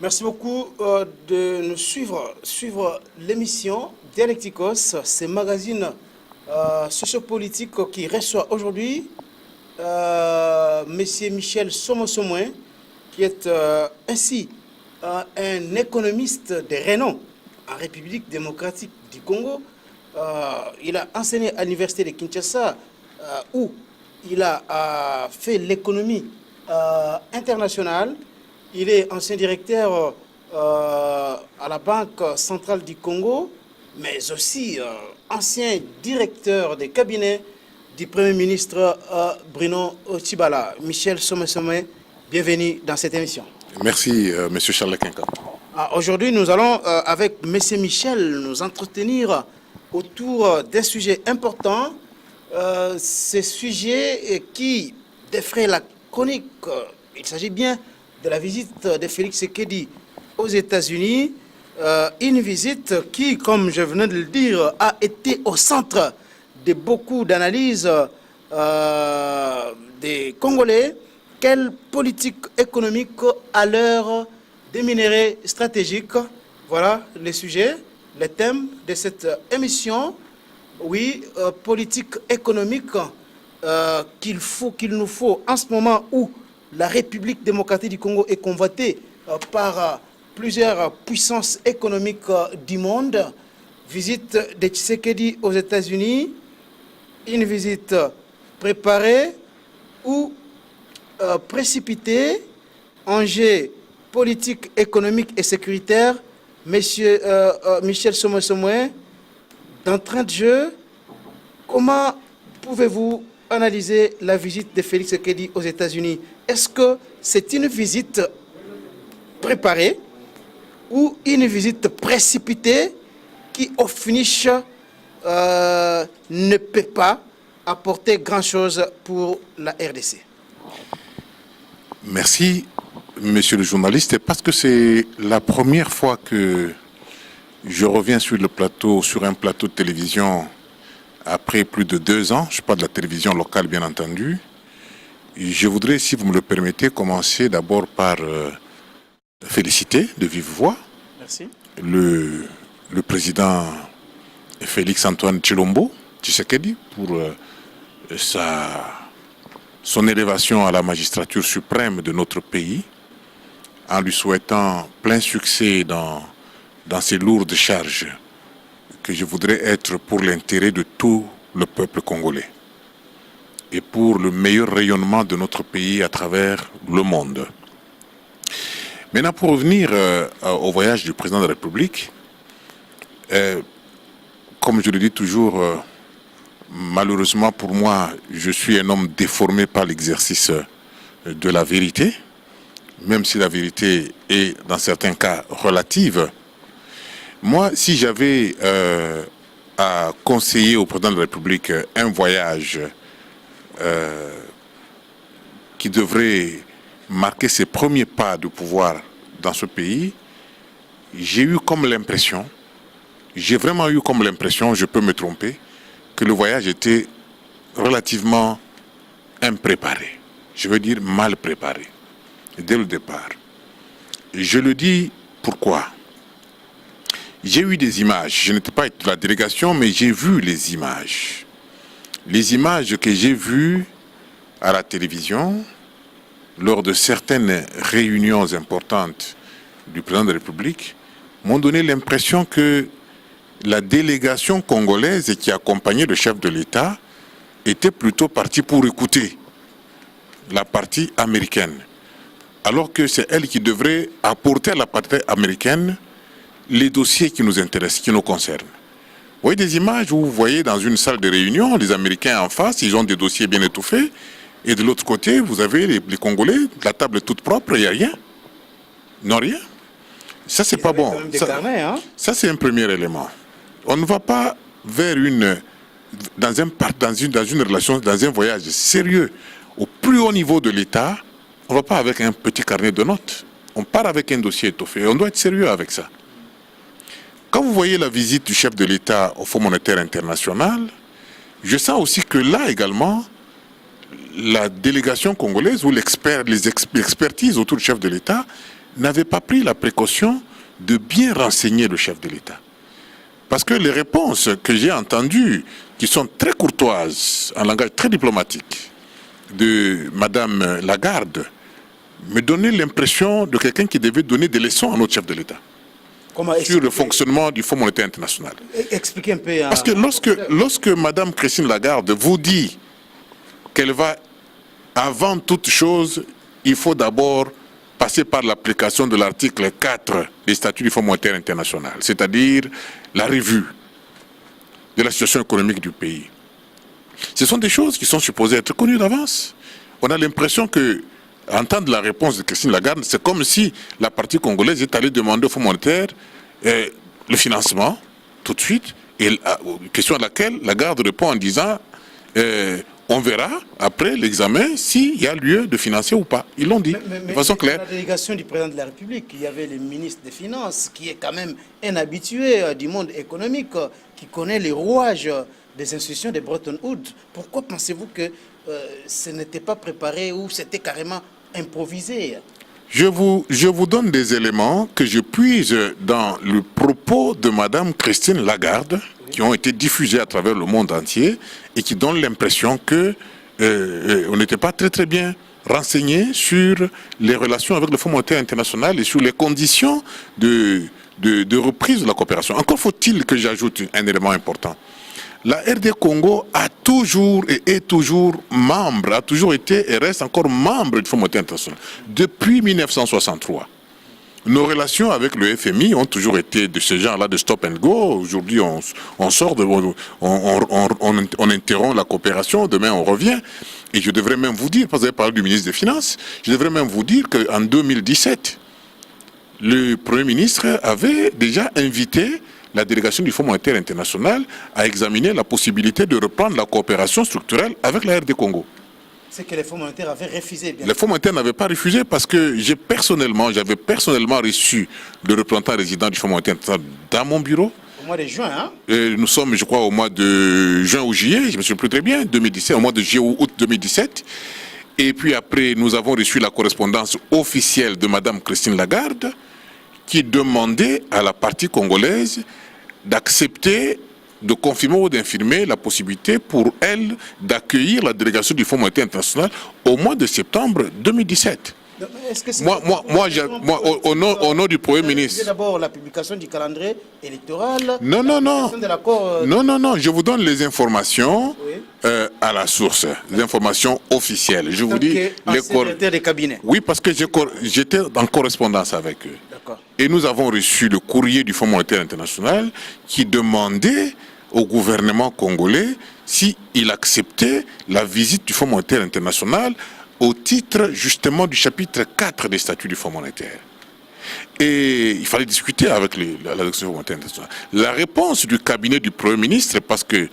Merci beaucoup de nous suivre l'émission Dialecticos, ce magazine sociopolitique qui reçoit aujourd'hui Monsieur Michel Somo-Somoin, qui est ainsi un économiste de renom en République démocratique du Congo. Il a enseigné à l'université de Kinshasa où il a fait l'économie internationale. Il est ancien directeur à la Banque centrale du Congo, mais aussi ancien directeur des cabinets du Premier ministre Bruno Tshibala. Michel Somo-Somoin, bienvenue dans cette émission. Merci, Monsieur Charles Quinca. Aujourd'hui, nous allons, avec Monsieur Michel, nous entretenir autour des sujets importants. Ces sujets qui défraient la chronique. Il s'agit bien de la visite de Félix Tshisekedi aux États-Unis, une visite qui, comme je venais de le dire, a été au centre de beaucoup d'analyses des Congolais. Quelle politique économique à l'heure des minéraux stratégiques? Voilà les sujets, les thèmes de cette émission. Oui, politique économique qu'il nous faut en ce moment où la République démocratique du Congo est convoitée par plusieurs puissances économiques du monde. Visite de Tshisekedi aux États-Unis, une visite préparée ou précipitée, enjeux politiques, économiques et sécuritaires. Monsieur Michel Somo-Somoin, d'entrée de jeu, comment pouvez-vous analyser la visite de Félix Tshisekedi aux États-Unis? Est-ce que c'est une visite préparée ou une visite précipitée qui, au finish, ne peut pas apporter grand-chose pour la RDC? Merci, Monsieur le journaliste, parce que c'est la première fois que je reviens sur un plateau de télévision après plus de 2 ans. Je parle de la télévision locale, bien entendu. Je voudrais, si vous me le permettez, commencer d'abord par féliciter de vive voix. Merci. Le président Félix Antoine Tshisekedi pour son élévation à la magistrature suprême de notre pays, en lui souhaitant plein succès dans ces lourdes charges que je voudrais être pour l'intérêt de tout le peuple congolais et pour le meilleur rayonnement de notre pays à travers le monde. Maintenant, pour revenir au voyage du président de la République, comme je le dis toujours, malheureusement pour moi, je suis un homme déformé par l'exercice de la vérité, même si la vérité est dans certains cas relative. Moi, si j'avais à conseiller au président de la République un voyage qui devrait marquer ses premiers pas de pouvoir dans ce pays, j'ai vraiment eu comme l'impression, je peux me tromper, que le voyage était relativement impréparé. Je veux dire mal préparé, dès le départ. Je le dis pourquoi. J'ai eu des images, je n'étais pas de la délégation, mais j'ai vu les images. Les images que j'ai vues à la télévision, lors de certaines réunions importantes du président de la République, m'ont donné l'impression que la délégation congolaise qui accompagnait le chef de l'État était plutôt partie pour écouter la partie américaine, alors que c'est elle qui devrait apporter à la partie américaine les dossiers qui nous intéressent, qui nous concernent. Vous voyez des images où vous voyez dans une salle de réunion, les Américains en face, ils ont des dossiers bien étouffés, et de l'autre côté, vous avez les Congolais, la table est toute propre, il n'y a rien. Non, rien. Ça, c'est pas bon. Ça, c'est un premier élément. On ne va pas vers dans une relation, dans un voyage sérieux, au plus haut niveau de l'État, on ne va pas avec un petit carnet de notes. On part avec un dossier étoffé. On doit être sérieux avec ça. Quand vous voyez la visite du chef de l'État au Fonds monétaire international, je sens aussi que là également, la délégation congolaise ou l'expertise autour du chef de l'État n'avait pas pris la précaution de bien renseigner le chef de l'État. Parce que les réponses que j'ai entendues, qui sont très courtoises, en langage très diplomatique, de Madame Lagarde, me donnaient l'impression de quelqu'un qui devait donner des leçons à notre chef de l'État sur le fonctionnement du Fonds monétaire international. Expliquez un peu. Parce que lorsque Madame Christine Lagarde vous dit qu'elle va, avant toute chose, il faut d'abord passer par l'application de l'article 4 des statuts du Fonds monétaire international, c'est-à-dire la revue de la situation économique du pays. Ce sont des choses qui sont supposées être connues d'avance. On a l'impression que, entendre la réponse de Christine Lagarde, c'est comme si la partie congolaise est allée demander au Fonds monétaire le financement, tout de suite, et question à laquelle Lagarde répond en disant on verra après l'examen s'il y a lieu de financer ou pas. Ils l'ont dit de façon claire. Dans la délégation du président de la République, il y avait le ministre des Finances, qui est quand même un habitué du monde économique, qui connaît les rouages des institutions de Bretton Woods. Pourquoi pensez-vous que ce n'était pas préparé ou c'était carrément improvisé? Je vous donne des éléments que je puise dans le propos de Madame Christine Lagarde, qui ont été diffusés à travers le monde entier et qui donnent l'impression que on n'était pas très bien renseigné sur les relations avec le Fonds monétaire international et sur les conditions de reprise de la coopération. Encore faut-il que j'ajoute un élément important. La RD Congo a toujours et est toujours membre, a toujours été et reste encore membre du Fonds monétaire international depuis 1963. Nos relations avec le FMI ont toujours été de ce genre-là, de stop and go. Aujourd'hui, on sort, on interrompt la coopération, demain on revient. Et je devrais même vous dire, parce que vous avez parlé du ministre des Finances, je devrais même vous dire qu'en 2017, le Premier ministre avait déjà invité la délégation du Fonds monétaire international à examiner la possibilité de reprendre la coopération structurelle avec la RD Congo. C'est que les fonds monétaires avaient refusé. Les fonds monétaires n'avaient pas refusé parce que j'avais personnellement reçu le représentant résident du Fonds monétaire international dans mon bureau. Au mois de juin, hein? Nous sommes, je crois, au mois de juin ou juillet, je ne me souviens plus très bien, 2017, au mois de juillet ou août 2017. Et puis après, nous avons reçu la correspondance officielle de Madame Christine Lagarde qui demandait à la partie congolaise d'accepter, de confirmer ou d'infirmer la possibilité pour elle d'accueillir la délégation du Fonds monétaire international au mois de septembre 2017. Au nom du Premier ministre. C'est d'abord la publication du calendrier électoral. Non, je vous donne les informations à la source, les informations officielles. Je vous dis. Secrétaire de cabinet. Oui, parce que j'étais en correspondance avec eux. Et nous avons reçu le courrier du Fonds monétaire international qui demandait au gouvernement congolais s'il acceptait la visite du Fonds monétaire international au titre justement du chapitre 4 des statuts du Fonds monétaire. Et il fallait discuter avec la direction du Fonds monétaire international. La réponse du cabinet du Premier ministre, parce que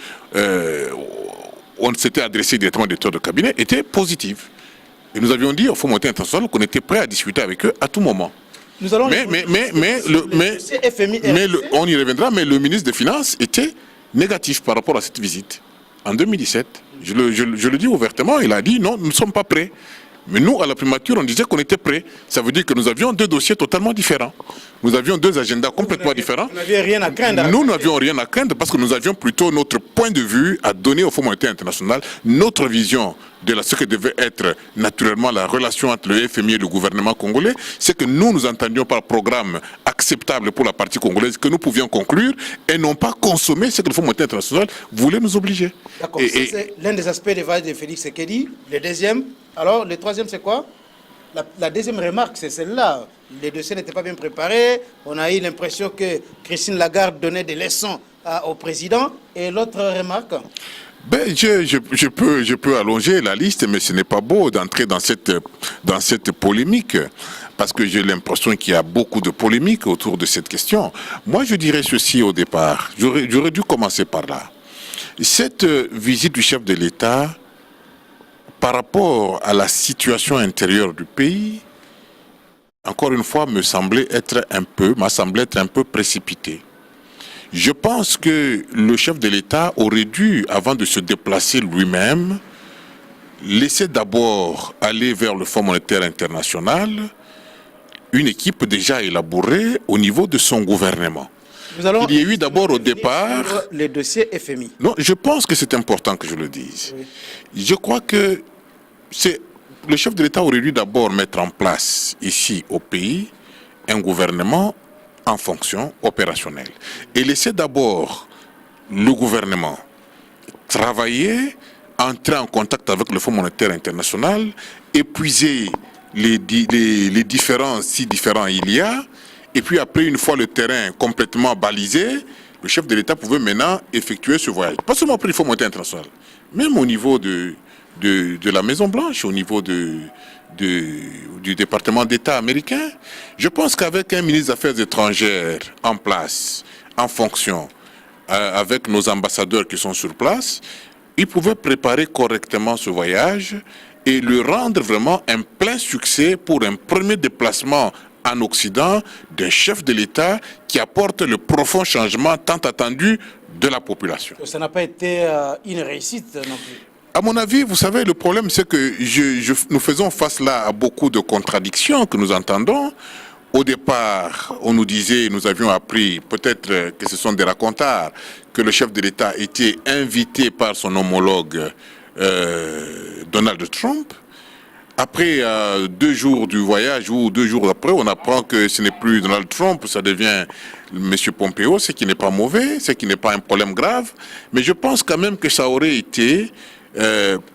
on s'était adressé directement au directeur de cabinet, était positive. Et nous avions dit au Fonds monétaire international qu'on était prêt à discuter avec eux à tout moment. Nous allons on y reviendra, mais le ministre des Finances était négatif par rapport à cette visite. En 2017, je le dis ouvertement, il a dit non, nous ne sommes pas prêts. Mais nous, à la primature, on disait qu'on était prêts. Ça veut dire que nous avions deux dossiers totalement différents. Nous avions deux agendas complètement différents. Vous n'aviez rien à craindre. Nous n'avions rien à craindre parce que nous avions plutôt notre point de vue à donner au Fonds monétaire international, notre vision de ce que devait être naturellement la relation entre le FMI et le gouvernement congolais. C'est que nous entendions par programme acceptable pour la partie congolaise que nous pouvions conclure et non pas consommer ce que le Fonds monétaire international voulait nous obliger. D'accord, c'est l'un des aspects des voyages de Félix Tshisekedi. Le deuxième, alors le troisième c'est quoi? La deuxième remarque, c'est celle-là. Les dossiers n'étaient pas bien préparés. On a eu l'impression que Christine Lagarde donnait des leçons au président. Et l'autre remarque? Je peux allonger la liste, mais ce n'est pas beau d'entrer dans cette polémique, parce que j'ai l'impression qu'il y a beaucoup de polémiques autour de cette question. Moi, je dirais ceci au départ. J'aurais dû commencer par là. Cette visite du chef de l'État, par rapport à la situation intérieure du pays, encore une fois, m'a semblé être un peu précipitée. Je pense que le chef de l'État aurait dû, avant de se déplacer lui-même, laisser d'abord aller vers le Fonds monétaire international, une équipe déjà élaborée au niveau de son gouvernement. Il y a eu d'abord au départ... Les dossiers FMI. Non, je pense que c'est important que je le dise. Oui. Je crois que le chef de l'État aurait dû d'abord mettre en place ici au pays un gouvernement en fonction opérationnelle. Et laisser d'abord le gouvernement travailler, entrer en contact avec le Fonds monétaire international, épuiser les différents, si différents il y a, et puis après, une fois le terrain complètement balisé, le chef de l'État pouvait maintenant effectuer ce voyage. Pas seulement après le Fonds monétaire international, même au niveau de la Maison-Blanche, au niveau du département d'État américain. Je pense qu'avec un ministre des Affaires étrangères en place, en fonction, avec nos ambassadeurs qui sont sur place, ils pouvaient préparer correctement ce voyage et le rendre vraiment un plein succès pour un premier déplacement en Occident d'un chef de l'État qui apporte le profond changement tant attendu de la population. Ça n'a pas été une réussite non plus. À mon avis, vous savez, le problème, c'est que nous faisons face là à beaucoup de contradictions que nous entendons. Au départ, on nous disait, nous avions appris, peut-être que ce sont des racontards, que le chef de l'État était invité par son homologue Donald Trump. Après 2 jours du voyage ou 2 jours après, on apprend que ce n'est plus Donald Trump, ça devient M. Pompeo, ce qui n'est pas mauvais, ce qui n'est pas un problème grave. Mais je pense quand même que ça aurait été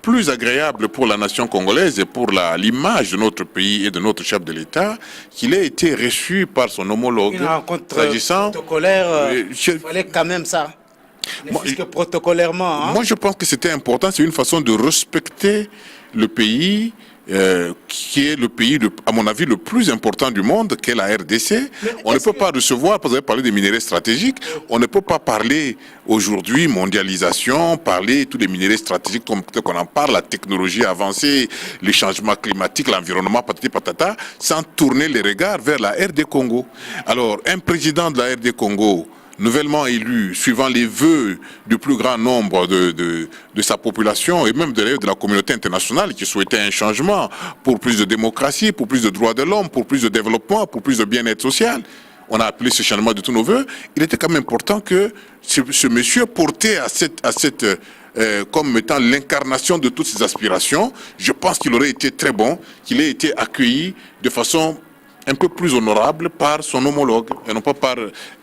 plus agréable pour la nation congolaise et pour l'image de notre pays et de notre chef de l'État qu'il ait été reçu par son homologue. Une rencontre protocolaire, il fallait quand même ça. Puisque protocolairement. Moi, je pense que c'était important, c'est une façon de respecter le pays. Qui est le pays, à mon avis, le plus important du monde, qu'est la RDC. On ne peut pas recevoir, vous avez parlé des minéraux stratégiques, on ne peut pas parler aujourd'hui mondialisation, parler tous les minéraux stratégiques comme qu'on en parle, la technologie avancée, les changements climatiques, l'environnement, patati patata, sans tourner les regards vers la RD Congo. Alors, un président de la RD Congo, nouvellement élu, suivant les vœux du plus grand nombre de sa population et même de la communauté internationale qui souhaitait un changement pour plus de démocratie, pour plus de droits de l'homme, pour plus de développement, pour plus de bien-être social. On a appelé ce changement de tous nos vœux. Il était quand même important que ce monsieur porté comme étant l'incarnation de toutes ses aspirations. Je pense qu'il aurait été très bon qu'il ait été accueilli de façon un peu plus honorable par son homologue et non pas par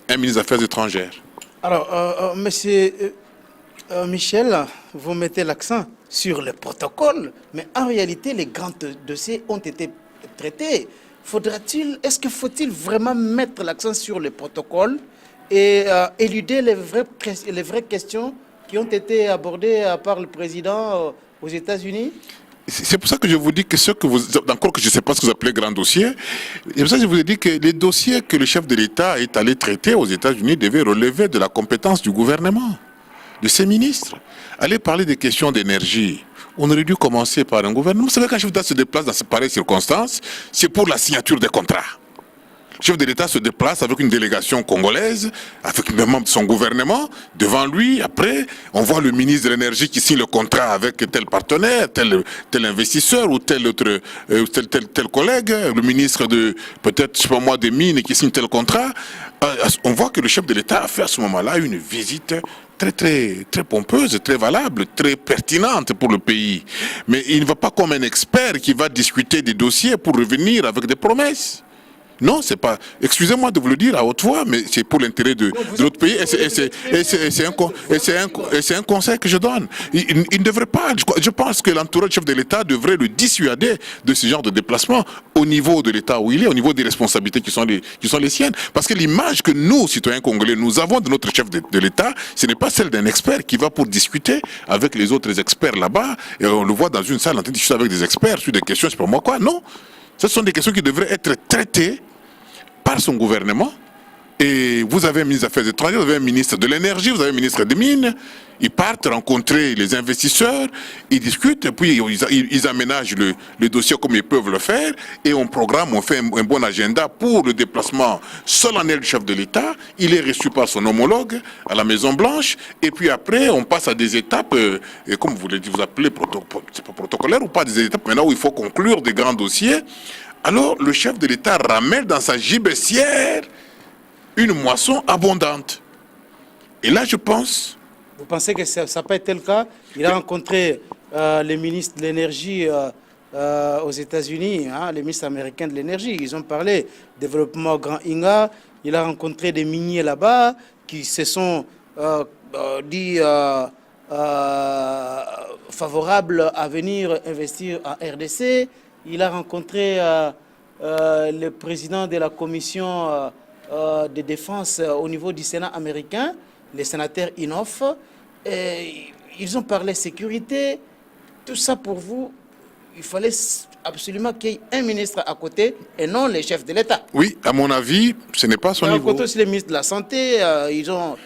un ministre des Affaires étrangères. Alors, monsieur Michel, vous mettez l'accent sur le protocole, mais en réalité, les grands dossiers ont été traités. Est-ce qu'il faut-il vraiment mettre l'accent sur le protocole et éluder les vraies questions qui ont été abordées par le président aux États-Unis? C'est pour ça que je vous dis que encore que je ne sais pas ce que vous appelez grand dossier, c'est pour ça que je vous ai dit que les dossiers que le chef de l'État est allé traiter aux États-Unis devaient relever de la compétence du gouvernement, de ses ministres. Aller parler des questions d'énergie, on aurait dû commencer par un gouvernement. Vous savez, quand le chef d'État se déplace dans ces pareilles circonstances, c'est pour la signature des contrats. Le chef de l'État se déplace avec une délégation congolaise, avec un membre de son gouvernement. Devant lui, après, on voit le ministre de l'Énergie qui signe le contrat avec tel partenaire, tel investisseur ou tel collègue. Le ministre peut-être, je sais pas moi, des mines qui signe tel contrat. On voit que le chef de l'État a fait à ce moment-là une visite très pompeuse, très valable, très pertinente pour le pays. Mais il ne va pas comme un expert qui va discuter des dossiers pour revenir avec des promesses. Non, c'est pas. Excusez-moi de vous le dire à haute voix, mais c'est pour l'intérêt de notre pays. Et c'est un conseil que je donne. Il ne devrait pas. Je pense que l'entourage du chef de l'État devrait le dissuader de ce genre de déplacement au niveau de l'État où il est, au niveau des responsabilités qui sont les siennes. Parce que l'image que nous, citoyens congolais, nous avons de notre chef de l'État, ce n'est pas celle d'un expert qui va pour discuter avec les autres experts là-bas. Et on le voit dans une salle en train de discuter avec des experts sur des questions, je sais pas moi quoi. Non. Ce sont des questions qui devraient être traitées par son gouvernement. Et vous avez un ministre des Affaires étrangères, vous avez un ministre de l'Énergie, vous avez un ministre des Mines. Ils partent rencontrer les investisseurs, ils discutent, et puis ils aménagent le dossier comme ils peuvent le faire, et on programme, on fait un bon agenda pour le déplacement solennel du chef de l'État. Il est reçu par son homologue à la Maison-Blanche, et puis après, on passe à des étapes, et comme vous l'avez dit, vous appelez c'est pas protocolaire ou pas, des étapes maintenant où il faut conclure des grands dossiers, alors le chef de l'État ramène dans sa gibecière une moisson abondante. Et là, je pense... Vous pensez que ça n'a pas été le cas? Il a rencontré le ministre de l'Énergie aux États-Unis, hein, les ministres américains de l'Énergie. Ils ont parlé développement Grand Inga. Il a rencontré des miniers là-bas qui se sont dit favorables à venir investir en RDC. Il a rencontré le président de la commission de défense au niveau du Sénat américain, les sénateurs Inhofe. Ils ont parlé sécurité. Tout ça pour vous, il fallait absolument qu'il y ait un ministre à côté et non les chefs de l'État. Oui, à mon avis, ce n'est pas son niveau. Ils ont rencontré aussi les ministres de la Santé. Ils ont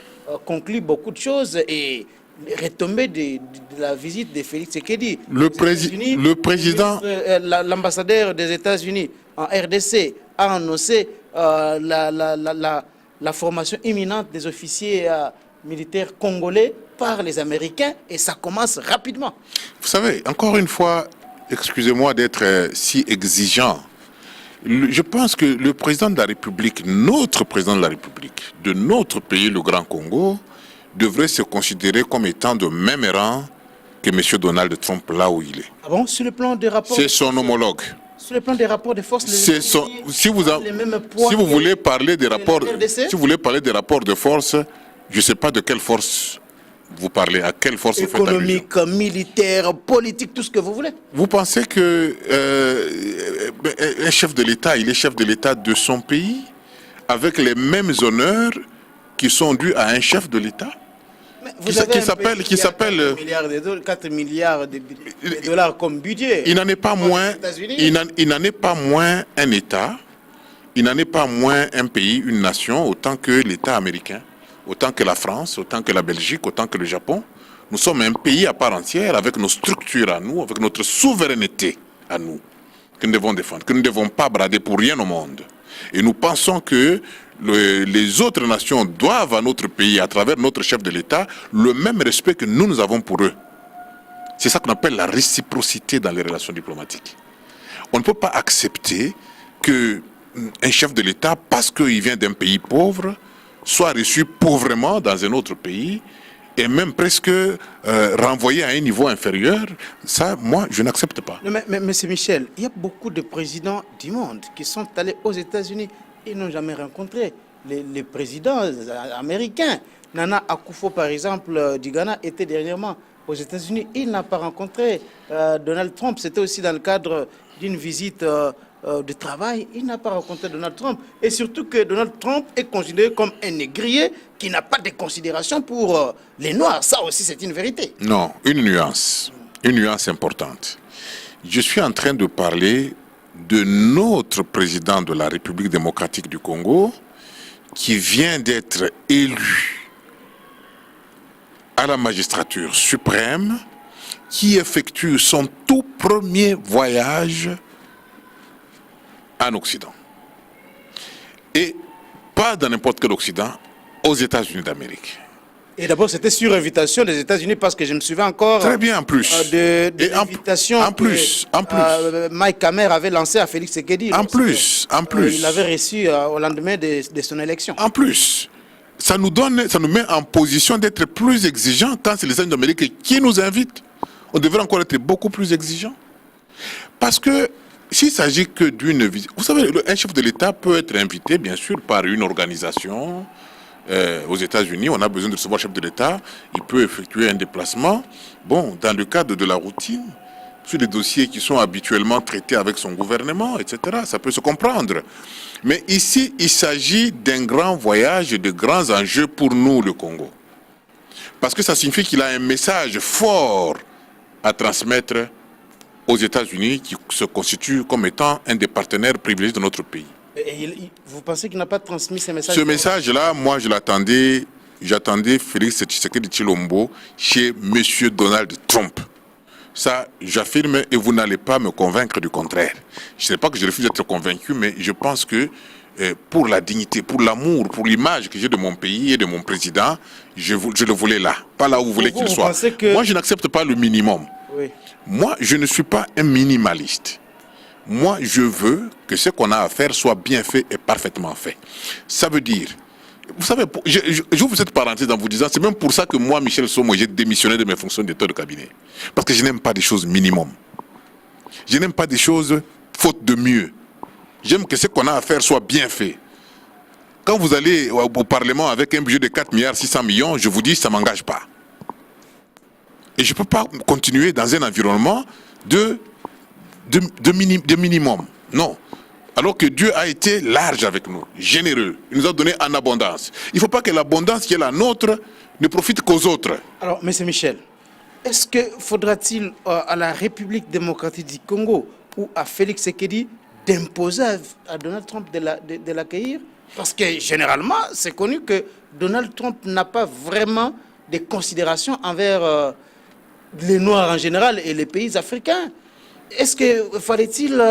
conclu beaucoup de choses et retombé de la visite de Félix Tshisekedi. L'ambassadeur des États-Unis en RDC a annoncé la formation imminente des officiers militaires congolais par les Américains et ça commence rapidement. Vous savez, encore une fois, excusez-moi d'être si exigeant. Je pense que le président de la République, notre président de la République, de notre pays, le Grand Congo, devrait se considérer comme étant de même rang que M. Donald Trump, là où il est. Ah bon, sur le plan des rapports... C'est son homologue. Sur le plan des rapports de force... Si vous voulez parler des rapports... Si vous voulez parler des rapports de force, je ne sais pas de quelle force vous parlez, à quelle force vous faites allusion. Économique, militaire, politique, tout ce que vous voulez. Vous pensez que un chef de l'État, il est chef de l'État de son pays, avec les mêmes honneurs qui sont dus à un chef de l'État qui s'appelle 4 milliards de dollars comme budget. Il n'en est pas moins, il n'en est pas moins un État, il n'en est pas moins un pays, une nation, autant que l'État américain, autant que la France, autant que la Belgique, autant que le Japon. Nous sommes un pays à part entière, avec nos structures à nous, avec notre souveraineté à nous, que nous devons défendre, que nous ne devons pas brader pour rien au monde. Et nous pensons que les autres nations doivent à notre pays, à travers notre chef de l'État, le même respect que nous avons pour eux. C'est ça qu'on appelle la réciprocité dans les relations diplomatiques. On ne peut pas accepter qu'un chef de l'État, parce qu'il vient d'un pays pauvre, soit reçu pauvrement dans un autre pays et même presque renvoyé à un niveau inférieur. Ça, moi, je n'accepte pas. Mais Monsieur Michel, il y a beaucoup de présidents du monde qui sont allés aux États-Unis. Ils n'ont jamais rencontré les présidents américains. Nana Akufo, par exemple, du Ghana, était dernièrement aux États-Unis. Il n'a pas rencontré Donald Trump. C'était aussi dans le cadre d'une visite de travail. Il n'a pas rencontré Donald Trump. Et surtout que Donald Trump est considéré comme un négrier qui n'a pas de considération pour les Noirs. Ça aussi, c'est une vérité. Non, une nuance importante. Je suis en train de parler de notre président de la République démocratique du Congo qui vient d'être élu à la magistrature suprême, qui effectue son tout premier voyage en Occident. Et pas dans n'importe quel Occident, aux États-Unis d'Amérique. Et d'abord, c'était sur invitation des États-Unis parce que je me souviens encore... Très bien, en plus. De l'invitation que Mike Hammer avait lancée à Félix Tshisekedi. En plus. Il l'avait reçu au lendemain de son élection. En plus, ça nous met en position d'être plus exigeants quand c'est les États-Unis d'Amérique qui nous invitent. On devrait encore être beaucoup plus exigeants. Parce que s'il s'agit que d'une visite... Vous savez, un chef de l'État peut être invité, bien sûr, par une organisation... aux États-Unis, on a besoin de recevoir le chef de l'État, il peut effectuer un déplacement, bon, dans le cadre de la routine, sur les dossiers qui sont habituellement traités avec son gouvernement, etc. Ça peut se comprendre. Mais ici, il s'agit d'un grand voyage et de grands enjeux pour nous, le Congo. Parce que ça signifie qu'il a un message fort à transmettre aux États-Unis qui se constituent comme étant un des partenaires privilégiés de notre pays. Vous pensez qu'il n'a pas transmis ces messages? Ce message-là, moi, j'attendais Félix Tshisekedi Tshilombo chez M. Donald Trump. Ça, j'affirme, et vous n'allez pas me convaincre du contraire. Je ne sais pas que je refuse d'être convaincu, mais je pense que pour la dignité, pour l'amour, pour l'image que j'ai de mon pays et de mon président, je le voulais là, pas là où vous voulez qu'il soit. Moi, je n'accepte pas le minimum. Oui. Moi, je ne suis pas un minimaliste. Moi, je veux que ce qu'on a à faire soit bien fait et parfaitement fait. Ça veut dire, vous savez, j'ouvre cette parenthèse en vous disant, c'est même pour ça que moi, Michel Somo, j'ai démissionné de mes fonctions de directeur de cabinet. Parce que je n'aime pas des choses minimum. Je n'aime pas des choses faute de mieux. J'aime que ce qu'on a à faire soit bien fait. Quand vous allez au Parlement avec un budget de 4 milliards 600 millions, je vous dis, ça ne m'engage pas. Et je ne peux pas continuer dans un environnement de minimum. Non. Alors que Dieu a été large avec nous, généreux. Il nous a donné en abondance. Il ne faut pas que l'abondance qui est la nôtre ne profite qu'aux autres. Alors, M. Michel, est-ce que faudra-t-il à la République démocratique du Congo ou à Félix Tshisekedi d'imposer à Donald Trump de l'accueillir? Parce que généralement, c'est connu que Donald Trump n'a pas vraiment de considération envers les Noirs en général et les pays africains. Est-ce que fallait-il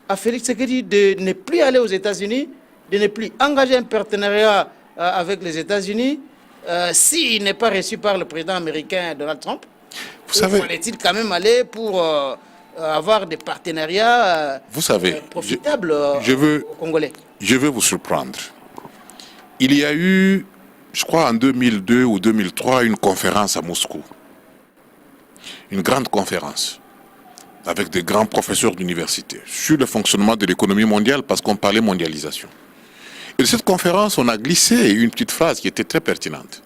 à Félix Tshisekedi de ne plus aller aux États-Unis, de ne plus engager un partenariat avec les États-Unis s'il n'est pas reçu par le président américain Donald Trump? Vous savez, fallait-il quand même aller pour avoir des partenariats profitables aux Congolais? Je veux vous surprendre. Il y a eu, je crois en 2002 ou 2003, une conférence à Moscou. Une grande conférence avec des grands professeurs d'université sur le fonctionnement de l'économie mondiale parce qu'on parlait mondialisation. Et de cette conférence, on a glissé une petite phrase qui était très pertinente.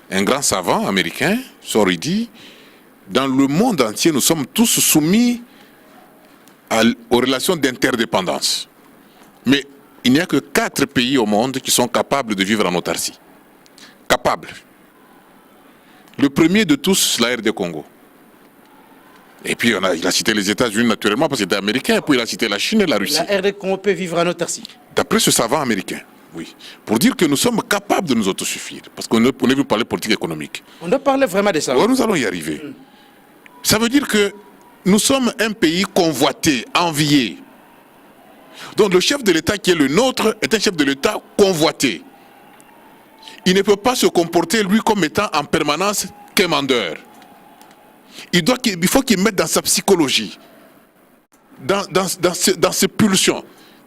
Un grand savant américain, Sori, dit, dans le monde entier, nous sommes tous soumis aux relations d'interdépendance. Mais il n'y a que 4 pays au monde qui sont capables de vivre en autarcie. Capables. Le premier de tous, la RD Congo. Et puis il a cité les États-Unis naturellement parce qu'il était américain, puis il a cité la Chine et la Russie. La RD Congo peut vivre en autarcie. D'après ce savant américain, oui. Pour dire que nous sommes capables de nous autosuffire. Parce qu'on est venu parler politique économique. On doit parler vraiment de ça. Alors, nous allons y arriver. Ça veut dire que nous sommes un pays convoité, envié. Donc le chef de l'État qui est le nôtre est un chef de l'État convoité. Il ne peut pas se comporter lui comme étant en permanence quémandeur. Il faut qu'il mette dans sa psychologie, dans ses pulsions,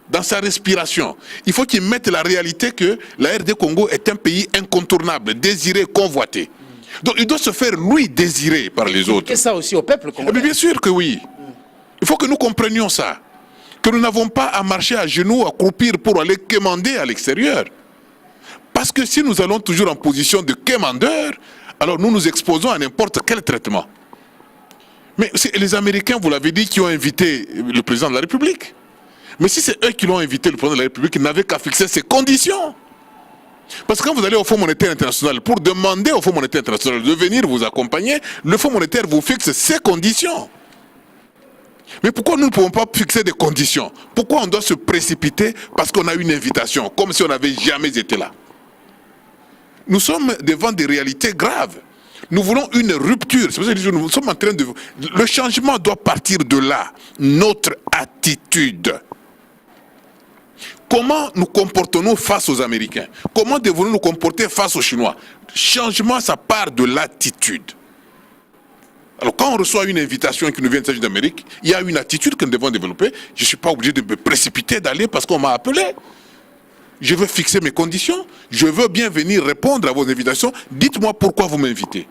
dans sa respiration. Il faut qu'il mette la réalité que la RD Congo est un pays incontournable, désiré, convoité. Donc il doit se faire lui désirer par les autres. Et ça aussi au peuple congolais. Mais bien sûr que oui. Il faut que nous comprenions ça. Que nous n'avons pas à marcher à genoux, à croupir pour aller quémander à l'extérieur. Parce que si nous allons toujours en position de quémandeur, alors nous nous exposons à n'importe quel traitement. Mais c'est les Américains, vous l'avez dit, qui ont invité le président de la République. Mais si c'est eux qui l'ont invité, le président de la République, ils n'avaient qu'à fixer ses conditions. Parce que quand vous allez au Fonds monétaire international, pour demander au Fonds monétaire international de venir vous accompagner, le Fonds monétaire vous fixe ses conditions. Mais pourquoi nous ne pouvons pas fixer des conditions? Pourquoi on doit se précipiter parce qu'on a une invitation, comme si on n'avait jamais été là? Nous sommes devant des réalités graves. Nous voulons une rupture. C'est pour ça que nous sommes en train de... Le changement doit partir de là. Notre attitude. Comment nous comportons-nous face aux Américains? Comment devons-nous nous comporter face aux Chinois? Changement, ça part de l'attitude. Alors quand on reçoit une invitation qui nous vient des États-Unis d'Amérique, il y a une attitude que nous devons développer. Je ne suis pas obligé de me précipiter d'aller parce qu'on m'a appelé. Je veux fixer mes conditions. Je veux bien venir répondre à vos invitations. Dites-moi pourquoi vous m'invitez.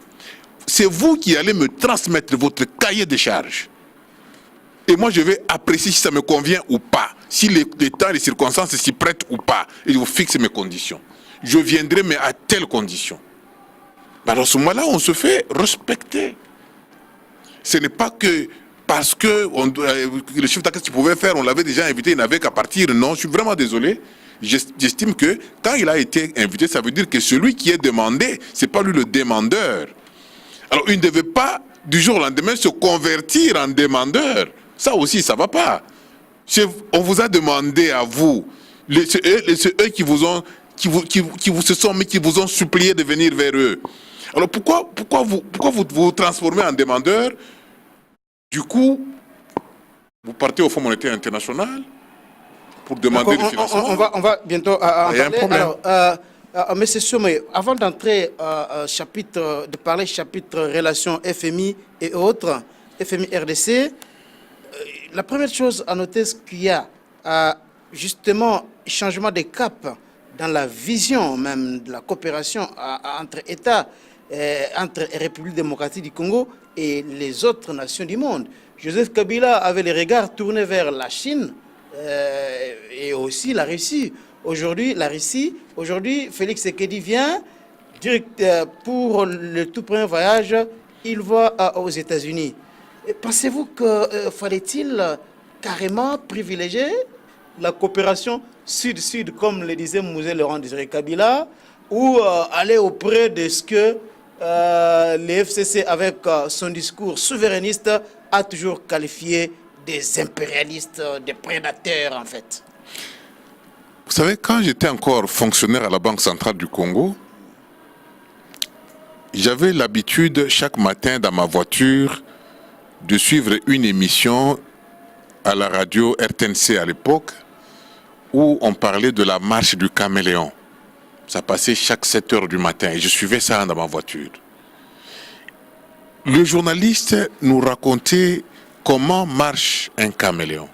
C'est vous qui allez me transmettre votre cahier de charges. Et moi, je vais apprécier si ça me convient ou pas. Si les temps, les circonstances s'y prêtent ou pas. Et je vous fixe mes conditions. Je viendrai, mais à telles conditions. Alors, à ce moment-là, on se fait respecter. Ce n'est pas que parce que le chef d'orchestre qu'il pouvait faire, on l'avait déjà invité, il n'avait qu'à partir. Non, je suis vraiment désolé. J'estime que quand il a été invité, ça veut dire que celui qui est demandé, ce n'est pas lui le demandeur. Alors il ne devait pas du jour au lendemain se convertir en demandeur. Ça aussi, ça ne va pas. On vous a demandé à vous, c'est eux qui vous ont, qui vous ont supplié de venir vers eux. Alors pourquoi vous transformez en demandeur? Du coup, vous partez au Fonds monétaire international pour demander des financements. On va bientôt en Il y a un problème. Alors, M. Somé, avant d'entrer de parler chapitre relations FMI et autres, FMI RDC, la première chose à noter, c'est qu'il y a justement changement de cap dans la vision même de la coopération entre États, entre République démocratique du Congo et les autres nations du monde. Joseph Kabila avait les regards tournés vers la Chine et aussi la Russie. Aujourd'hui, Félix Tshisekedi vient direct pour le tout premier voyage, il va aux États-Unis. Pensez-vous que fallait-il carrément privilégier la coopération sud-sud, comme le disait Mosé Laurent Désiré Kabila, ou aller auprès de ce que le FCC, avec son discours souverainiste, a toujours qualifié des impérialistes, des prédateurs en fait? Vous savez, quand j'étais encore fonctionnaire à la Banque centrale du Congo, j'avais l'habitude chaque matin dans ma voiture de suivre une émission à la radio RTNC à l'époque où on parlait de la marche du caméléon. Ça passait chaque 7 heures du matin et je suivais ça dans ma voiture. Le journaliste nous racontait comment marche un caméléon.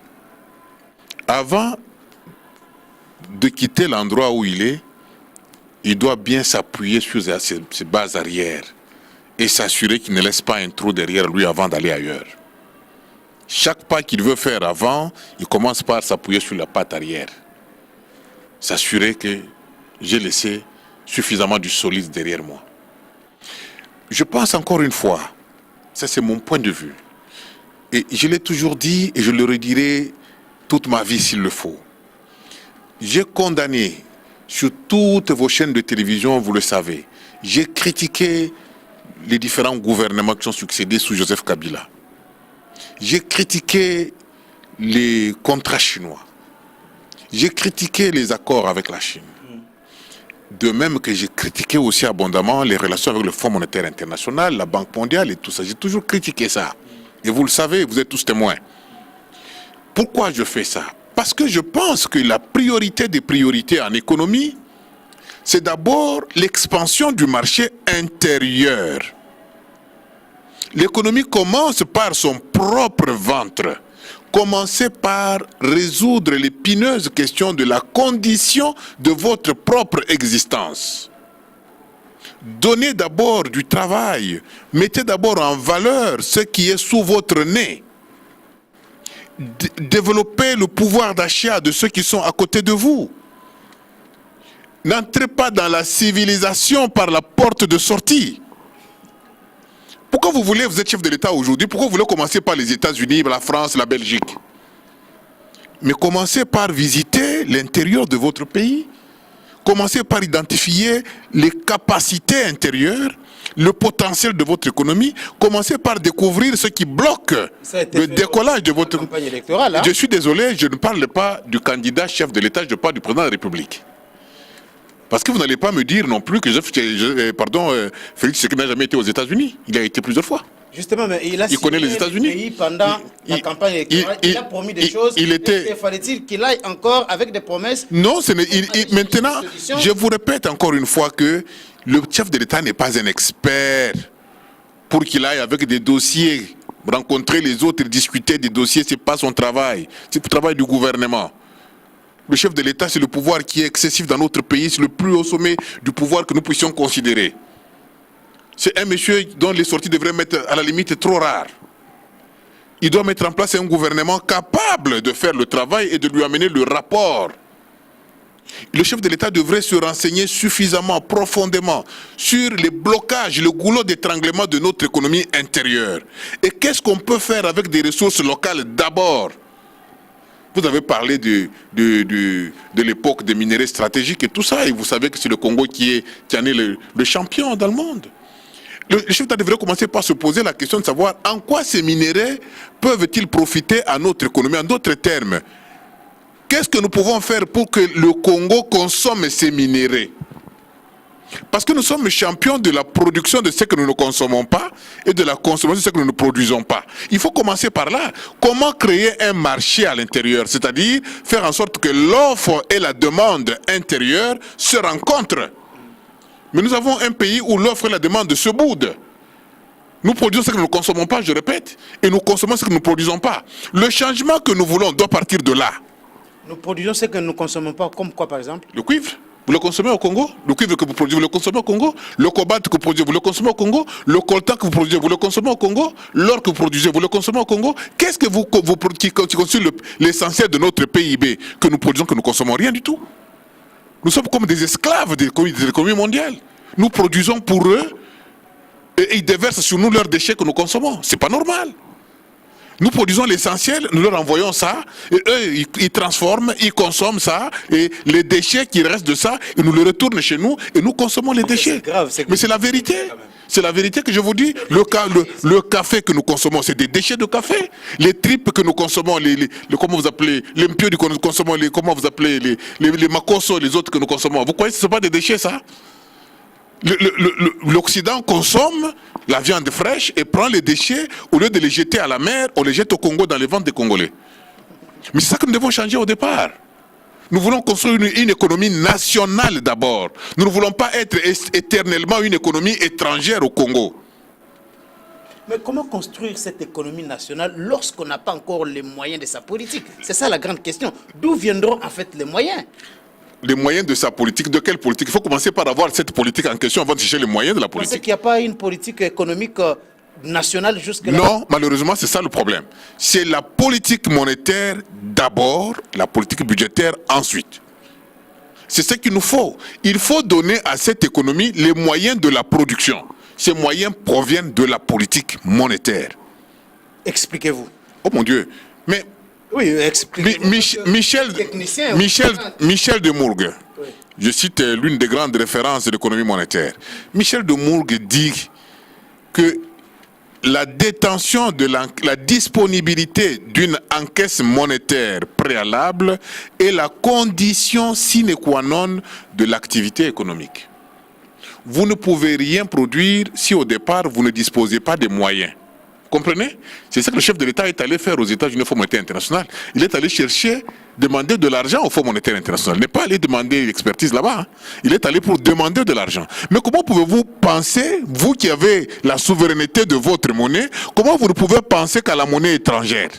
Avant de quitter l'endroit où il doit bien s'appuyer sur ses bases arrière et s'assurer qu'il ne laisse pas un trou derrière lui avant d'aller ailleurs. Chaque pas qu'il veut faire avant, il commence par s'appuyer sur la patte arrière. S'assurer que j'ai laissé suffisamment du solide derrière moi. Je pense encore une fois, ça c'est mon point de vue, et je l'ai toujours dit et je le redirai toute ma vie s'il le faut. J'ai condamné sur toutes vos chaînes de télévision, vous le savez, j'ai critiqué les différents gouvernements qui ont succédé sous Joseph Kabila. J'ai critiqué les contrats chinois. J'ai critiqué les accords avec la Chine. De même que j'ai critiqué aussi abondamment les relations avec le Fonds monétaire international, la Banque mondiale et tout ça. J'ai toujours critiqué ça. Et vous le savez, vous êtes tous témoins. Pourquoi je fais ça? Parce que je pense que la priorité des priorités en économie, c'est d'abord l'expansion du marché intérieur. L'économie commence par son propre ventre. Commencez par résoudre l'épineuse question de la condition de votre propre existence. Donnez d'abord du travail. Mettez d'abord en valeur ce qui est sous votre nez. Développez le pouvoir d'achat de ceux qui sont à côté de vous. N'entrez pas dans la civilisation par la porte de sortie. Pourquoi vous êtes chef de l'État aujourd'hui, pourquoi vous voulez commencer par les États-Unis, la France, la Belgique? Mais commencez par visiter l'intérieur de votre pays. Commencez par identifier les capacités intérieures, le potentiel de votre économie. Commencez par découvrir ce qui bloque le décollage de votre campagne électorale. Je suis désolé, je ne parle pas du candidat chef de l'État, je parle du président de la République. Parce que vous n'allez pas me dire non plus que Félix Tshisekedi n'a jamais été aux États-Unis. Il a été plusieurs fois. Justement, mais il connaît les États-Unis pendant la campagne électorale. Il a promis des choses. Fallait-il qu'il aille encore avec des promesses? Non, maintenant, je vous répète encore une fois que le chef de l'État n'est pas un expert pour qu'il aille avec des dossiers, rencontrer les autres, discuter des dossiers. Ce n'est pas son travail. C'est le travail du gouvernement. Le chef de l'État, c'est le pouvoir qui est excessif dans notre pays. C'est le plus haut sommet du pouvoir que nous puissions considérer. C'est un monsieur dont les sorties devraient être à la limite trop rares. Il doit mettre en place un gouvernement capable de faire le travail et de lui amener le rapport. Le chef de l'État devrait se renseigner suffisamment, profondément, sur les blocages, le goulot d'étranglement de notre économie intérieure. Et qu'est-ce qu'on peut faire avec des ressources locales d'abord? Vous avez parlé de l'époque des minerais stratégiques et tout ça, et vous savez que c'est le Congo qui en est le champion dans le monde. Le chef d'État devrait commencer par se poser la question de savoir en quoi ces minerais peuvent-ils profiter à notre économie. En d'autres termes, qu'est-ce que nous pouvons faire pour que le Congo consomme ces minéraux? Parce que nous sommes champions de la production de ce que nous ne consommons pas et de la consommation de ce que nous ne produisons pas. Il faut commencer par là. Comment créer un marché à l'intérieur? C'est-à-dire faire en sorte que l'offre et la demande intérieure se rencontrent. Mais nous avons un pays où l'offre et la demande se boudent. Nous produisons ce que nous ne consommons pas, je répète, et nous consommons ce que nous ne produisons pas. Le changement que nous voulons doit partir de là. Nous produisons ce que nous ne consommons pas, comme quoi par exemple? Le cuivre, vous le consommez au Congo. Le cuivre que vous produisez, vous le consommez au Congo. Le cobalt que vous produisez, vous le consommez au Congo. Le coltan que vous produisez, vous le consommez au Congo. L'or que vous produisez, vous le consommez au Congo. Qu'est-ce que qui constitue l'essentiel de notre PIB que nous produisons, que nous consommons? Rien du tout. Nous sommes comme des esclaves de l'économie mondiale. Nous produisons pour eux et ils déversent sur nous leurs déchets que nous consommons. C'est pas normal. Nous produisons l'essentiel, nous leur envoyons ça, et eux, ils transforment, ils consomment ça, et les déchets qui restent de ça, ils nous les retournent chez nous, et nous consommons les déchets. Mais c'est la vérité. C'est la vérité que je vous dis. Le café que nous consommons, c'est des déchets de café. Les tripes que nous consommons, comment vous appelez, les mpios que nous consommons, comment vous appelez, les makosso, les autres que nous consommons. Vous croyez que ce ne sont pas des déchets, ça? L'Occident consomme la viande fraîche et prend les déchets, au lieu de les jeter à la mer, on les jette au Congo dans les ventres des Congolais. Mais c'est ça que nous devons changer au départ. Nous voulons construire une économie nationale d'abord. Nous ne voulons pas être éternellement une économie étrangère au Congo. Mais comment construire cette économie nationale lorsqu'on n'a pas encore les moyens de sa politique? C'est ça la grande question. D'où viendront en fait les moyens? Les moyens de sa politique, de quelle politique? Il faut commencer par avoir cette politique en question avant de chercher les moyens de la politique. Vous pensez qu'il n'y a pas une politique économique nationale jusque-là? Non, malheureusement, c'est ça le problème. C'est la politique monétaire d'abord, la politique budgétaire ensuite. C'est ce qu'il nous faut. Il faut donner à cette économie les moyens de la production. Ces moyens proviennent de la politique monétaire. Expliquez-vous. Oh mon Dieu. Mais oui, expliquez-vous. Michel de Mourgue, oui. Je cite l'une des grandes références de l'économie monétaire. Michel de Mourgue dit que la détention de la disponibilité d'une encaisse monétaire préalable est la condition sine qua non de l'activité économique. Vous ne pouvez rien produire si au départ vous ne disposez pas des moyens. Comprenez? C'est ça que le chef de l'État est allé faire aux États-Unis au Fonds monétaire international. Il est allé chercher, demander de l'argent au Fonds monétaire international. Il n'est pas allé demander l'expertise là-bas. Hein. Il est allé pour demander de l'argent. Mais comment pouvez-vous penser, vous qui avez la souveraineté de votre monnaie, comment vous ne pouvez penser qu'à la monnaie étrangère?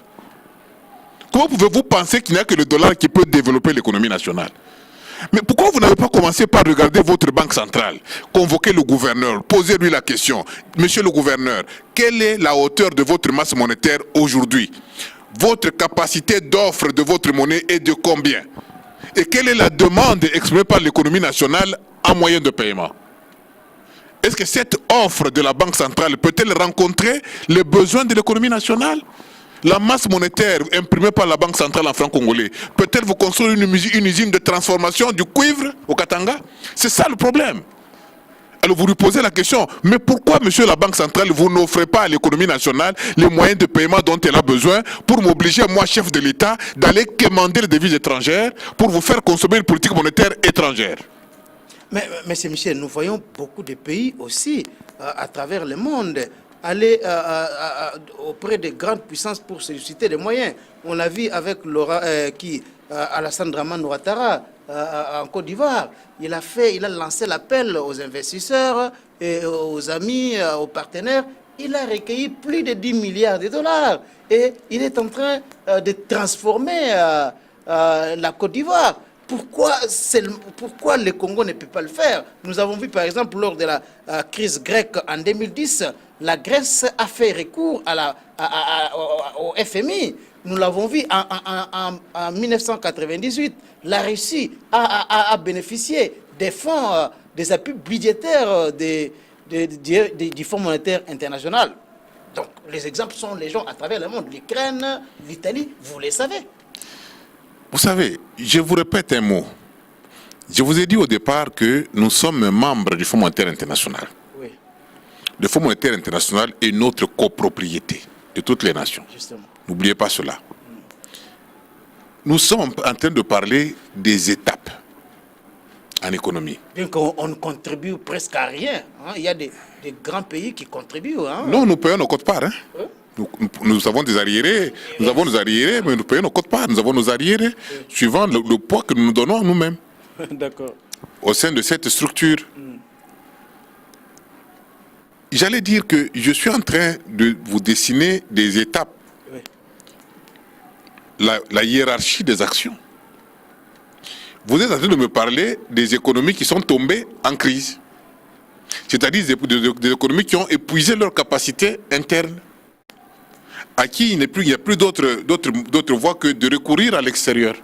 Comment pouvez-vous penser qu'il n'y a que le dollar qui peut développer l'économie nationale? Mais pourquoi vous n'avez pas commencé par regarder votre banque centrale, convoquer le gouverneur, poser-lui la question, monsieur le gouverneur, quelle est la hauteur de votre masse monétaire aujourd'hui? Votre capacité d'offre de votre monnaie est de combien? Et quelle est la demande exprimée par l'économie nationale en moyen de paiement? Est-ce que cette offre de la banque centrale peut-elle rencontrer les besoins de l'économie nationale? La masse monétaire imprimée par la Banque centrale en francs congolais peut-elle vous construire une usine de transformation du cuivre au Katanga? C'est ça le problème. Alors vous lui posez la question, mais pourquoi, monsieur la Banque centrale, vous n'offrez pas à l'économie nationale les moyens de paiement dont elle a besoin pour m'obliger, moi, chef de l'État, d'aller quémander les devises étrangères pour vous faire consommer une politique monétaire étrangère? Mais, monsieur Michel, nous voyons beaucoup de pays aussi, à travers le monde, aller auprès des grandes puissances pour solliciter des moyens. On l'a vu avec Alassane Dramane Ouattara en Côte d'Ivoire. Il a lancé l'appel aux investisseurs, et aux amis, aux partenaires. Il a recueilli plus de 10 milliards de dollars. Et il est en train de transformer la Côte d'Ivoire. Pourquoi le Congo ne peut pas le faire? Nous avons vu par exemple lors de la crise grecque en 2010, la Grèce a fait recours au FMI. Nous l'avons vu en 1998. La Russie a bénéficié des fonds, des appuis budgétaires du Fonds monétaire international. Donc les exemples sont les gens à travers le monde. L'Ukraine, l'Italie, vous les savez. Vous savez, je vous répète un mot. Je vous ai dit au départ que nous sommes membres du Fonds monétaire international. Oui. Le Fonds monétaire international est notre copropriété de toutes les nations. N'oubliez pas cela. Nous sommes en train de parler des étapes en économie. Bien qu'on ne contribue presque à rien. Hein. Il y a des grands pays qui contribuent. Hein. Non, nous payons nos quotes-parts. Hein. Nous avons des arriérés, mais nous payons nos quotes-parts. Nous avons nos arriérés suivant le poids que nous nous donnons nous-mêmes. D'accord. Au sein de cette structure. j'allais dire que je suis en train de vous dessiner des étapes, Oui. la hiérarchie des actions. Vous êtes en train de me parler des économies qui sont tombées en crise. C'est-à-dire des économies qui ont épuisé leur capacité interne, à qui il n'y a plus d'autre voie que de recourir à l'extérieur.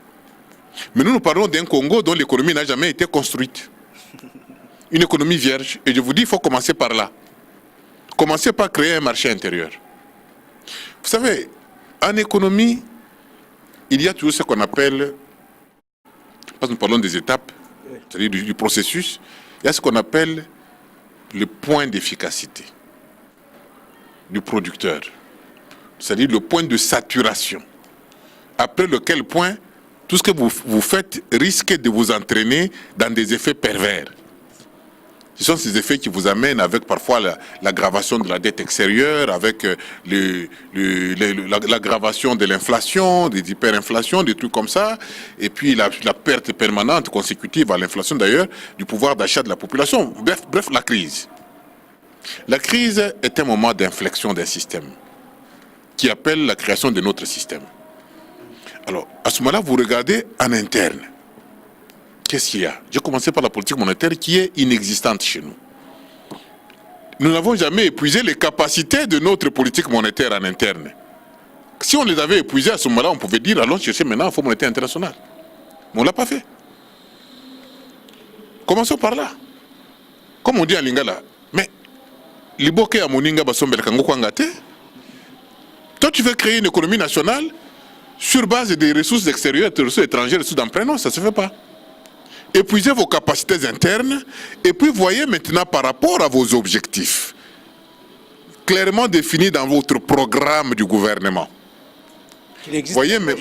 Mais nous parlons d'un Congo dont l'économie n'a jamais été construite. Une économie vierge. Et je vous dis, il faut commencer par là. Commencez par créer un marché intérieur. Vous savez, en économie, il y a toujours ce qu'on appelle, parce que nous parlons des étapes, c'est-à-dire du processus, il y a ce qu'on appelle le point d'efficacité du producteur, c'est-à-dire le point de saturation, après lequel point tout ce que vous faites risque de vous entraîner dans des effets pervers. Ce sont ces effets qui vous amènent avec parfois l'aggravation de la dette extérieure, avec l'aggravation de l'inflation, des hyperinflations, des trucs comme ça, et puis la perte permanente, consécutive à l'inflation d'ailleurs, du pouvoir d'achat de la population. Bref, la crise. La crise est un moment d'inflexion d'un système qui appelle la création de notre système. Alors, à ce moment-là, vous regardez en interne. Qu'est-ce qu'il y a? J'ai commencé par la politique monétaire qui est inexistante chez nous. Nous n'avons jamais épuisé les capacités de notre politique monétaire en interne. Si on les avait épuisées à ce moment-là, on pouvait dire allons chercher maintenant un fonds monétaire international. Mais on ne l'a pas fait. Commençons par là. Comme on dit à Lingala, mais Liboke à Moninga Basombel Kango Kwangate, toi tu veux créer une économie nationale sur base des ressources extérieures, des ressources étrangères, des ressources d'emprunt, non, ça ne se fait pas. Épuisez vos capacités internes et puis voyez maintenant par rapport à vos objectifs, clairement définis dans votre programme du gouvernement. Voyez, mais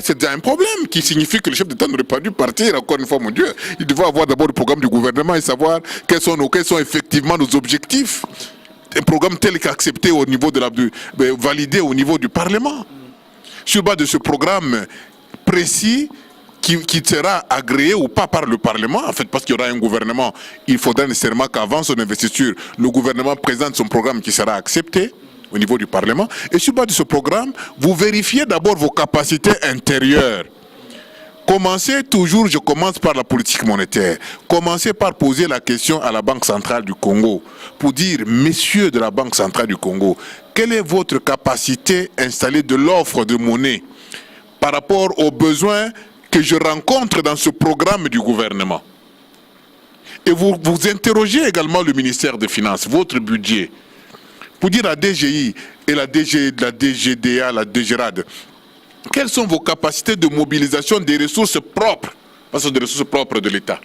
c'est un problème qui signifie que le chef d'État n'aurait pas dû partir, encore une fois, mon Dieu. Il devait avoir d'abord le programme du gouvernement et savoir quels sont effectivement nos objectifs. Un programme tel qu'accepté au niveau validé au niveau du Parlement. Sur base de ce programme précis, qui sera agréé ou pas par le Parlement, en fait, parce qu'il y aura un gouvernement, il faudra nécessairement qu'avant son investiture, le gouvernement présente son programme qui sera accepté au niveau du Parlement. Et sur base de ce programme, vous vérifiez d'abord vos capacités intérieures. Commencez toujours, je commence par la politique monétaire. Commencez par poser la question à la Banque centrale du Congo pour dire, messieurs de la Banque centrale du Congo, quelle est votre capacité installée de l'offre de monnaie par rapport aux besoins que je rencontre dans ce programme du gouvernement. Et vous interrogez également le ministère des Finances, votre budget, pour dire à DGI et la DGDA, la DGRAD, quelles sont vos capacités de mobilisation des ressources propres, parce que des ressources propres de l'État.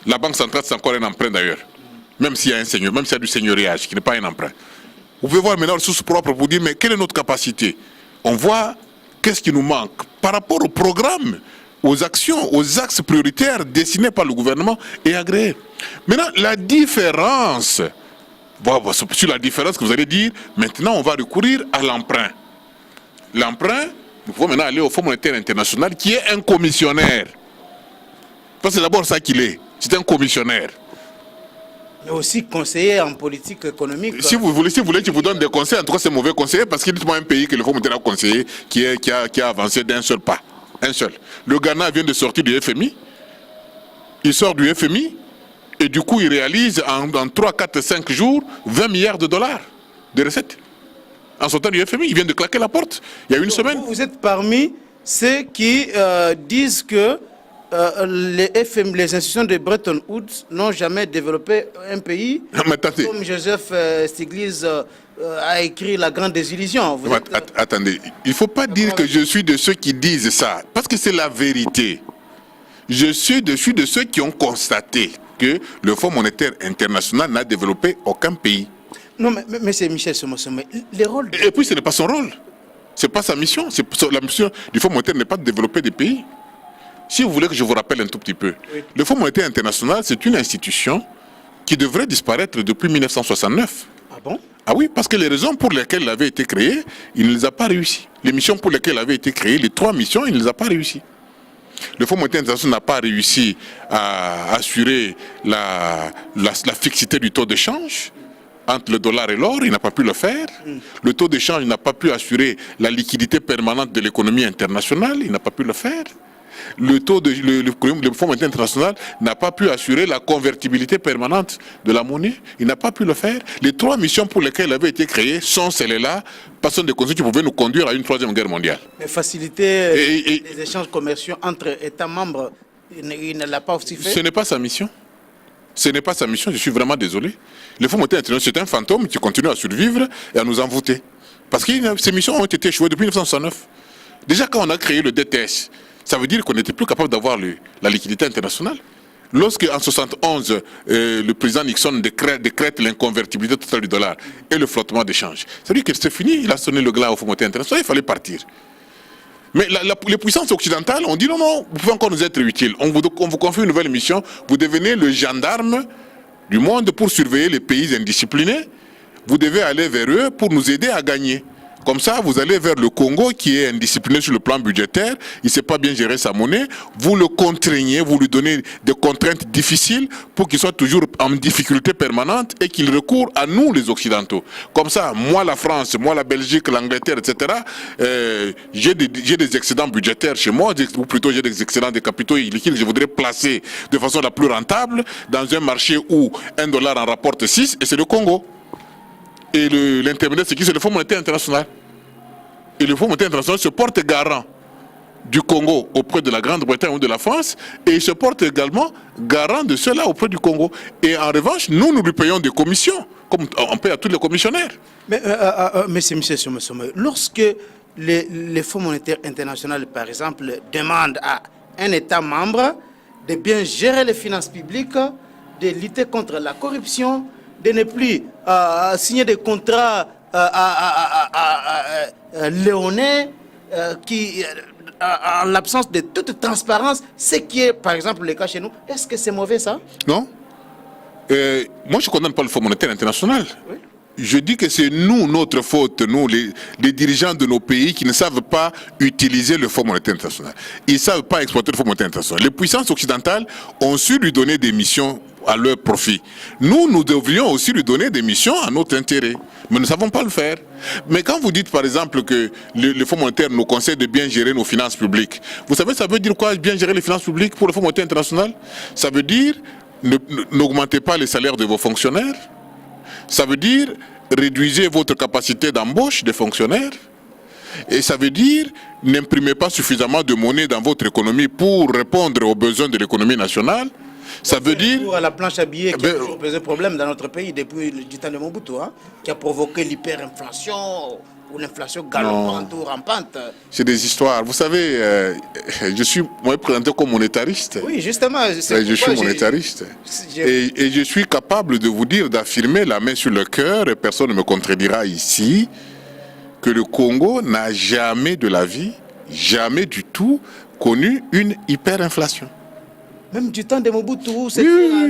La Banque centrale, c'est encore un emprunt d'ailleurs, même s'il y a du seigneuriage, qui n'est pas un emprunt. Vous pouvez voir maintenant les ressources propres pour dire, mais quelle est notre capacité? On voit qu'est-ce qui nous manque par rapport au programme, aux actions, aux axes prioritaires dessinés par le gouvernement et agréés. Maintenant, la différence, sur la différence que vous allez dire, maintenant on va recourir à l'emprunt. L'emprunt, nous pouvons maintenant aller au Fonds monétaire international qui est un commissionnaire. Parce que c'est d'abord ça qu'il est, c'est un commissionnaire. Mais aussi conseiller en politique économique. Si vous voulez, je vous donne des conseils. En tout cas, c'est mauvais conseiller parce qu'il y a un pays que le Fonds monétaire a conseillé qui a avancé d'un seul pas. Un seul. Le Ghana vient de sortir du FMI. Il sort du FMI et du coup, il réalise en 3, 4, 5 jours 20 milliards de dollars de recettes. En sortant du FMI, il vient de claquer la porte il y a une semaine. Vous êtes parmi ceux qui disent que les institutions de Bretton Woods n'ont jamais développé un pays comme Joseph Stiglitz a écrit La Grande Désillusion. Attendez, il ne faut pas dire que je suis de ceux qui disent ça, parce que c'est la vérité. Je suis de ceux qui ont constaté que le Fonds monétaire international n'a développé aucun pays. Non, mais c'est Michel Somosome. Les rôles... Et puis ce n'est pas son rôle. Ce n'est pas sa mission. La mission du Fonds monétaire n'est pas de développer des pays. Si vous voulez que je vous rappelle un tout petit peu, oui. Le Fonds monétaire international, c'est une institution qui devrait disparaître depuis 1969. Ah bon? Ah oui, parce que les raisons pour lesquelles il avait été créé, il ne les a pas réussi. Les missions pour lesquelles il avait été créé, les 3 missions, il ne les a pas réussi. Le Fonds monétaire international n'a pas réussi à assurer la fixité du taux de change entre le dollar et l'or, il n'a pas pu le faire. Le taux de change n'a pas pu assurer la liquidité permanente de l'économie internationale, il n'a pas pu le faire. Le Fonds monétaire international n'a pas pu assurer la convertibilité permanente de la monnaie, il n'a pas pu le faire. Les 3 missions pour lesquelles il avait été créé sont celles-là, pas des conditions qui pouvaient nous conduire à une 3e guerre mondiale. Mais faciliter les échanges commerciaux entre États membres, il ne l'a pas aussi fait? Ce n'est pas sa mission. Ce n'est pas sa mission, je suis vraiment désolé. Le Fonds monétaire international, c'est un fantôme qui continue à survivre et à nous envoûter. Parce que ces missions ont été échouées depuis 1969. Déjà, quand on a créé le DTS, ça veut dire qu'on n'était plus capable d'avoir la liquidité internationale. Lorsque, en 1971, le président Nixon décrète l'inconvertibilité totale du dollar et le flottement d'échange, ça veut dire que c'est fini, il a sonné le glas au Fonds monétaire international, il fallait partir. Mais les puissances occidentales ont dit non, non, vous pouvez encore nous être utile. On vous confie une nouvelle mission, vous devenez le gendarme du monde pour surveiller les pays indisciplinés. Vous devez aller vers eux pour nous aider à gagner. Comme ça, vous allez vers le Congo qui est indiscipliné sur le plan budgétaire, il ne sait pas bien gérer sa monnaie, vous le contraignez, vous lui donnez des contraintes difficiles pour qu'il soit toujours en difficulté permanente et qu'il recourt à nous les Occidentaux. Comme ça, moi la France, moi la Belgique, l'Angleterre, etc., j'ai des excédents budgétaires chez moi, ou plutôt j'ai des excédents de capitaux liquides que je voudrais placer de façon la plus rentable dans un marché où $1 en rapporte 6 et c'est le Congo. Et l'intermédiaire, c'est qui? C'est le Fonds monétaire international. Et le Fonds monétaire international se porte garant du Congo auprès de la Grande-Bretagne ou de la France, et il se porte également garant de cela auprès du Congo. Et en revanche, nous lui payons des commissions, comme on paye à tous les commissionnaires. Mais, monsieur Somme, lorsque les Fonds monétaires internationaux, par exemple, demandent à un État membre de bien gérer les finances publiques, de lutter contre la corruption, de ne plus signer des contrats léonais qui, en l'absence de toute transparence, ce qui est par exemple le cas chez nous, est-ce que c'est mauvais ça? Non. Moi je ne condamne pas le Fonds monétaire international. Oui. Je dis que c'est nous, notre faute, nous, les dirigeants de nos pays qui ne savent pas utiliser le Fonds monétaire international. Ils ne savent pas exploiter le Fonds monétaire international. Les puissances occidentales ont su lui donner des missions à leur profit. Nous devrions aussi lui donner des missions à notre intérêt. Mais nous ne savons pas le faire. Mais quand vous dites par exemple que le Fonds monétaire nous conseille de bien gérer nos finances publiques, vous savez ça veut dire quoi bien gérer les finances publiques pour le Fonds monétaire international? Ça veut dire n'augmentez pas les salaires de vos fonctionnaires. Ça veut dire réduisez votre capacité d'embauche des fonctionnaires. Et ça veut dire n'imprimez pas suffisamment de monnaie dans votre économie pour répondre aux besoins de l'économie nationale. Ça veut dire... Pour la planche à billets qui a toujours posé problème dans notre pays depuis le temps de Mobutu, hein, qui a provoqué l'hyperinflation ou l'inflation galopante ou rampante. C'est des histoires. Vous savez, je suis présenté comme monétariste. Oui, justement. Je suis monétariste. Et je suis capable de vous dire, d'affirmer la main sur le cœur, et personne ne me contredira ici, que le Congo n'a jamais de la vie, jamais du tout, connu une hyperinflation. Même du temps de Mobutu, c'était à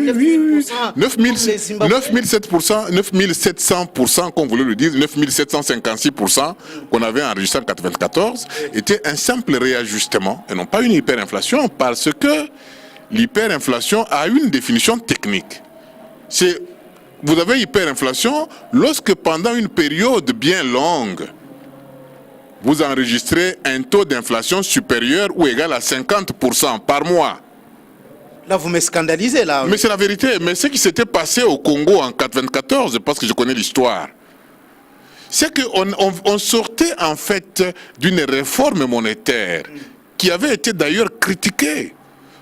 9,000%. 9700%, comme vous le dites, 9756% qu'on avait enregistré en 1994, était un simple réajustement et non pas une hyperinflation, parce que l'hyperinflation a une définition technique. Vous avez hyperinflation lorsque pendant une période bien longue, vous enregistrez un taux d'inflation supérieur ou égal à 50% par mois. Là, vous me scandalisez, là. Mais c'est la vérité. Mais ce qui s'était passé au Congo en 1994, parce que je connais l'histoire, c'est qu'on sortait en fait d'une réforme monétaire qui avait été d'ailleurs critiquée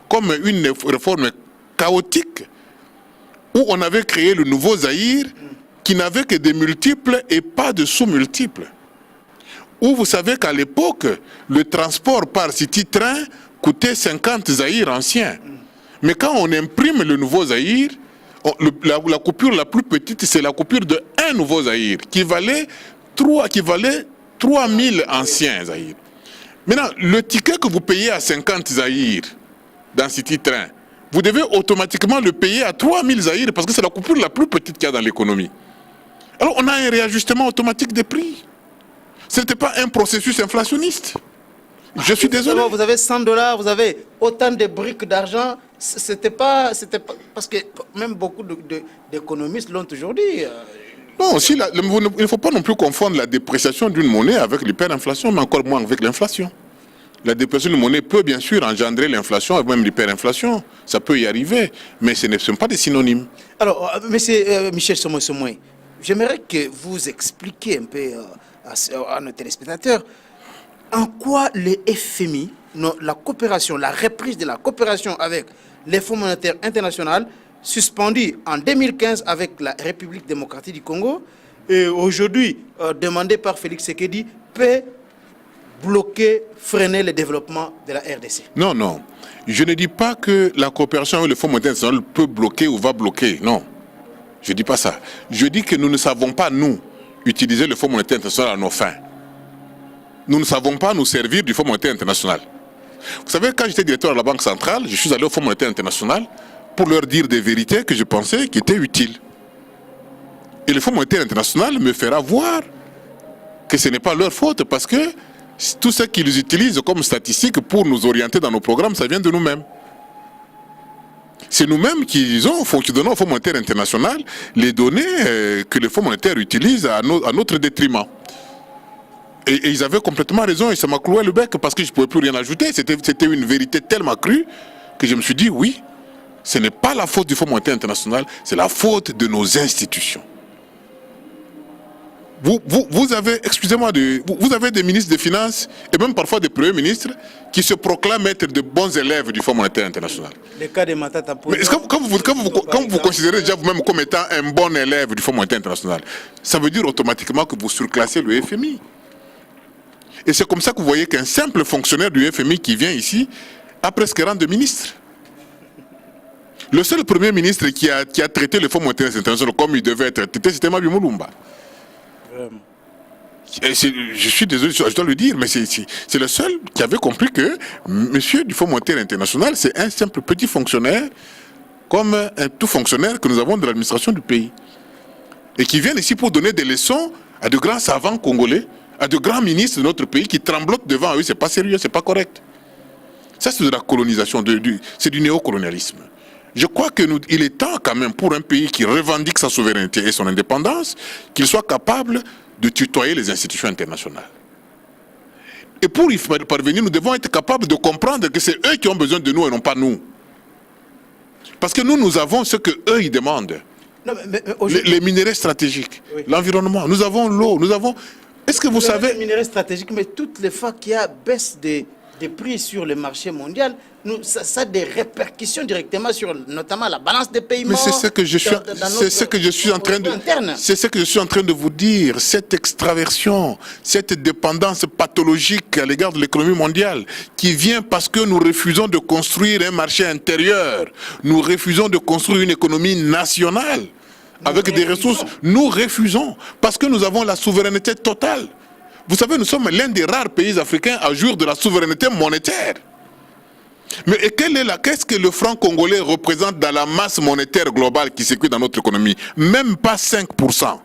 comme une réforme chaotique, où on avait créé le nouveau Zaïre qui n'avait que des multiples et pas de sous-multiples. Où vous savez qu'à l'époque, le transport par City-Train coûtait 50 Zaïres anciens. Mais quand on imprime le nouveau Zaïre, la coupure la plus petite, c'est la coupure de un nouveau Zaïre, qui valait 3000 anciens Zaïre. Maintenant, le ticket que vous payez à 50 Zaïre dans City Train, vous devez automatiquement le payer à 3000 Zaïre parce que c'est la coupure la plus petite qu'il y a dans l'économie. Alors on a un réajustement automatique des prix. Ce n'était pas un processus inflationniste. Je suis désolé. Vous avez 100 $, vous avez autant de briques d'argent. C'était pas, parce que même beaucoup d'économistes l'ont toujours dit. Non, il ne faut pas non plus confondre la dépréciation d'une monnaie avec l'hyperinflation, mais encore moins avec l'inflation. La dépréciation d'une monnaie peut bien sûr engendrer l'inflation et même l'hyperinflation. Ça peut y arriver, mais ce ne sont pas des synonymes. Alors, monsieur Michel Somoy, j'aimerais que vous expliquiez un peu à nos téléspectateurs en quoi le FMI, la coopération, la reprise de la coopération avec les Fonds monétaires internationaux, suspendu en 2015 avec la République démocratique du Congo, et aujourd'hui demandé par Félix Tshisekedi, peut bloquer, freiner le développement de la RDC. Non, non. Je ne dis pas que la coopération avec le Fonds monétaire international peut bloquer ou va bloquer. Non. Je ne dis pas ça. Je dis que nous ne savons pas, nous, utiliser le Fonds monétaire international à nos fins. Nous ne savons pas nous servir du Fonds monétaire international. Vous savez, quand j'étais directeur de la Banque centrale, je suis allé au Fonds monétaire international pour leur dire des vérités que je pensais qui étaient utiles. Et le Fonds monétaire international me fera voir que ce n'est pas leur faute parce que tout ce qu'ils utilisent comme statistiques pour nous orienter dans nos programmes, ça vient de nous-mêmes. C'est nous-mêmes qui donnons au Fonds monétaire international les données que le Fonds monétaire utilise à notre détriment. Et ils avaient complètement raison et ça m'a cloué le bec parce que je ne pouvais plus rien ajouter. C'était une vérité tellement crue que je me suis dit oui, ce n'est pas la faute du Fonds monétaire international, c'est la faute de nos institutions. Vous avez, excusez-moi, vous avez des ministres des Finances et même parfois des premiers ministres qui se proclament être de bons élèves du Fonds monétaire international. Le cas de Matata Ponyo. Mais quand vous considérez déjà vous-même comme étant un bon élève du Fonds monétaire international, ça veut dire automatiquement que vous surclassez le FMI. Et c'est comme ça que vous voyez qu'un simple fonctionnaire du FMI qui vient ici a presque rang de ministre. Le seul premier ministre qui a traité le Fonds monétaire international comme il devait être traité, c'était Mabi Moulumba. Je suis désolé, je dois le dire, mais c'est le seul qui avait compris que monsieur du Fonds monétaire international, c'est un simple petit fonctionnaire, comme un tout fonctionnaire que nous avons de l'administration du pays. Et qui vient ici pour donner des leçons à de grands savants congolais, à de grands ministres de notre pays qui tremblotent devant eux, c'est pas sérieux, c'est pas correct. Ça, c'est de la colonisation, c'est du néocolonialisme. Je crois qu'il est temps quand même pour un pays qui revendique sa souveraineté et son indépendance, qu'il soit capable de tutoyer les institutions internationales. Et pour y parvenir, nous devons être capables de comprendre que c'est eux qui ont besoin de nous et non pas nous. Parce que nous avons ce qu'eux ils demandent. Non, les minéraux stratégiques, oui. L'environnement, nous avons l'eau, nous avons... Est-ce que vous savez... Les minéraux stratégiques, mais toutes les fois qu'il y a baisse des prix sur le marché mondial, ça a des répercussions directement sur notamment la balance des paiements. Mais c'est ce que je suis en train de vous dire. Cette extraversion, cette dépendance pathologique à l'égard de l'économie mondiale qui vient parce que nous refusons de construire un marché intérieur. Nous refusons de construire une économie nationale avec des ressources. Nous refusons parce que nous avons la souveraineté totale. Vous savez, nous sommes l'un des rares pays africains à jouir de la souveraineté monétaire. Mais qu'est-ce que le franc congolais représente dans la masse monétaire globale qui circule dans notre économie? Même pas 5%.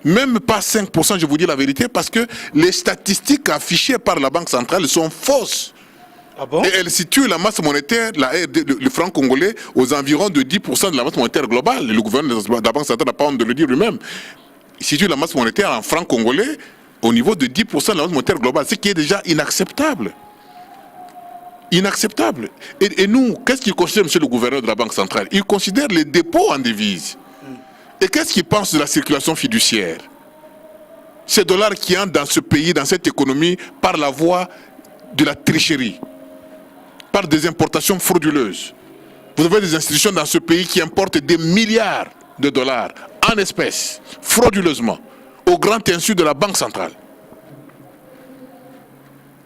Même pas 5%, je vous dis la vérité, parce que les statistiques affichées par la Banque centrale sont fausses. Ah bon? Et elles situent la masse monétaire, le franc congolais, aux environs de 10% de la masse monétaire globale. Le gouverneur de la Banque centrale n'a pas honte de le dire lui-même. Il situe la masse monétaire en franc congolais au niveau de 10% de la masse monétaire globale, ce qui est déjà inacceptable. Inacceptable. Et nous, qu'est-ce qu'il considère, monsieur le gouverneur de la Banque centrale? Il considère les dépôts en devises. Et qu'est-ce qu'il pense de la circulation fiduciaire? Ces dollars qui entrent dans ce pays, dans cette économie, par la voie de la tricherie, par des importations frauduleuses. Vous avez des institutions dans ce pays qui importent des milliards de dollars en espèces, frauduleusement, au grand insu de la Banque centrale.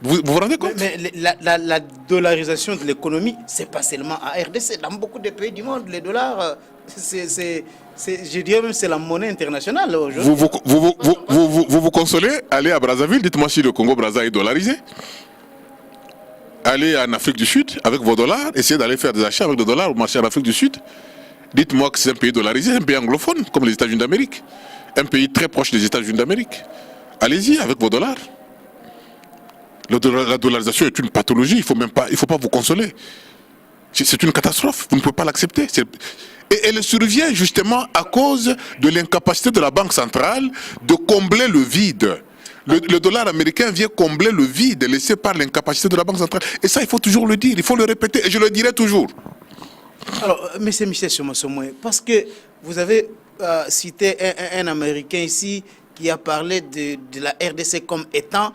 Vous vous rendez compte? Mais la dollarisation de l'économie, c'est pas seulement à RDC. Dans beaucoup de pays du monde, les dollars, je dirais même c'est la monnaie internationale aujourd'hui. Vous consolez? Allez à Brazzaville, dites-moi si le Congo-Brazza est dollarisé. Allez en Afrique du Sud avec vos dollars, essayez d'aller faire des achats avec des dollars au marché en Afrique du Sud. Dites-moi que c'est un pays dollarisé, un pays anglophone, comme les États-Unis d'Amérique. Un pays très proche des États-Unis d'Amérique. Allez-y avec vos dollars. La dollarisation est une pathologie, il faut pas vous consoler. C'est une catastrophe, vous ne pouvez pas l'accepter. Et elle survient justement à cause de l'incapacité de la Banque centrale de combler le vide. Le dollar américain vient combler le vide laissé par l'incapacité de la Banque centrale. Et ça, il faut toujours le dire, il faut le répéter, et je le dirai toujours. Alors, M. Michel Somosomoué, parce que vous avez cité un Américain ici qui a parlé de la RDC comme étant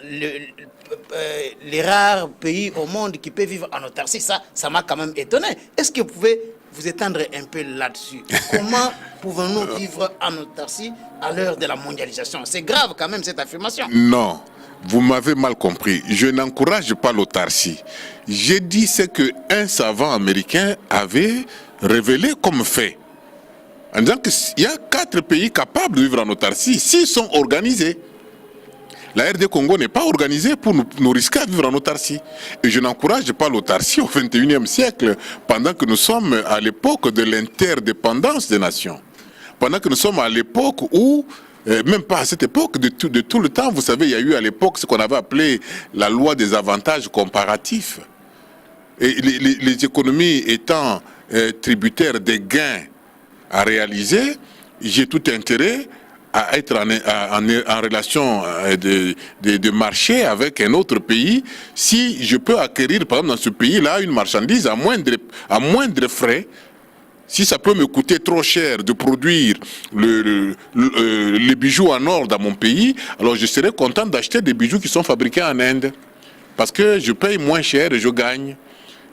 les rares pays au monde qui peuvent vivre en autarcie. Ça m'a quand même étonné. Est-ce que vous pouvez vous étendre un peu là-dessus? Comment pouvons-nous vivre en autarcie à l'heure de la mondialisation? C'est grave quand même cette affirmation. Non, vous m'avez mal compris. Je n'encourage pas l'autarcie. J'ai dit ce qu'un savant américain avait révélé comme fait. En disant qu'il y a 4 pays capables de vivre en autarcie s'ils sont organisés. La RD Congo n'est pas organisée pour nous risquer à vivre en autarcie. Et je n'encourage pas l'autarcie au XXIe siècle, pendant que nous sommes à l'époque de l'interdépendance des nations. Pendant que nous sommes à l'époque où, même pas à cette époque, de tout le temps, vous savez, il y a eu à l'époque ce qu'on avait appelé la loi des avantages comparatifs. Et les économies étant tributaires des gains à réaliser, j'ai tout intérêt à être en relation de marché avec un autre pays, si je peux acquérir, par exemple, dans ce pays-là, une marchandise à moindre frais. Si ça peut me coûter trop cher de produire les bijoux en or dans mon pays, alors je serais content d'acheter des bijoux qui sont fabriqués en Inde. Parce que je paye moins cher et je gagne.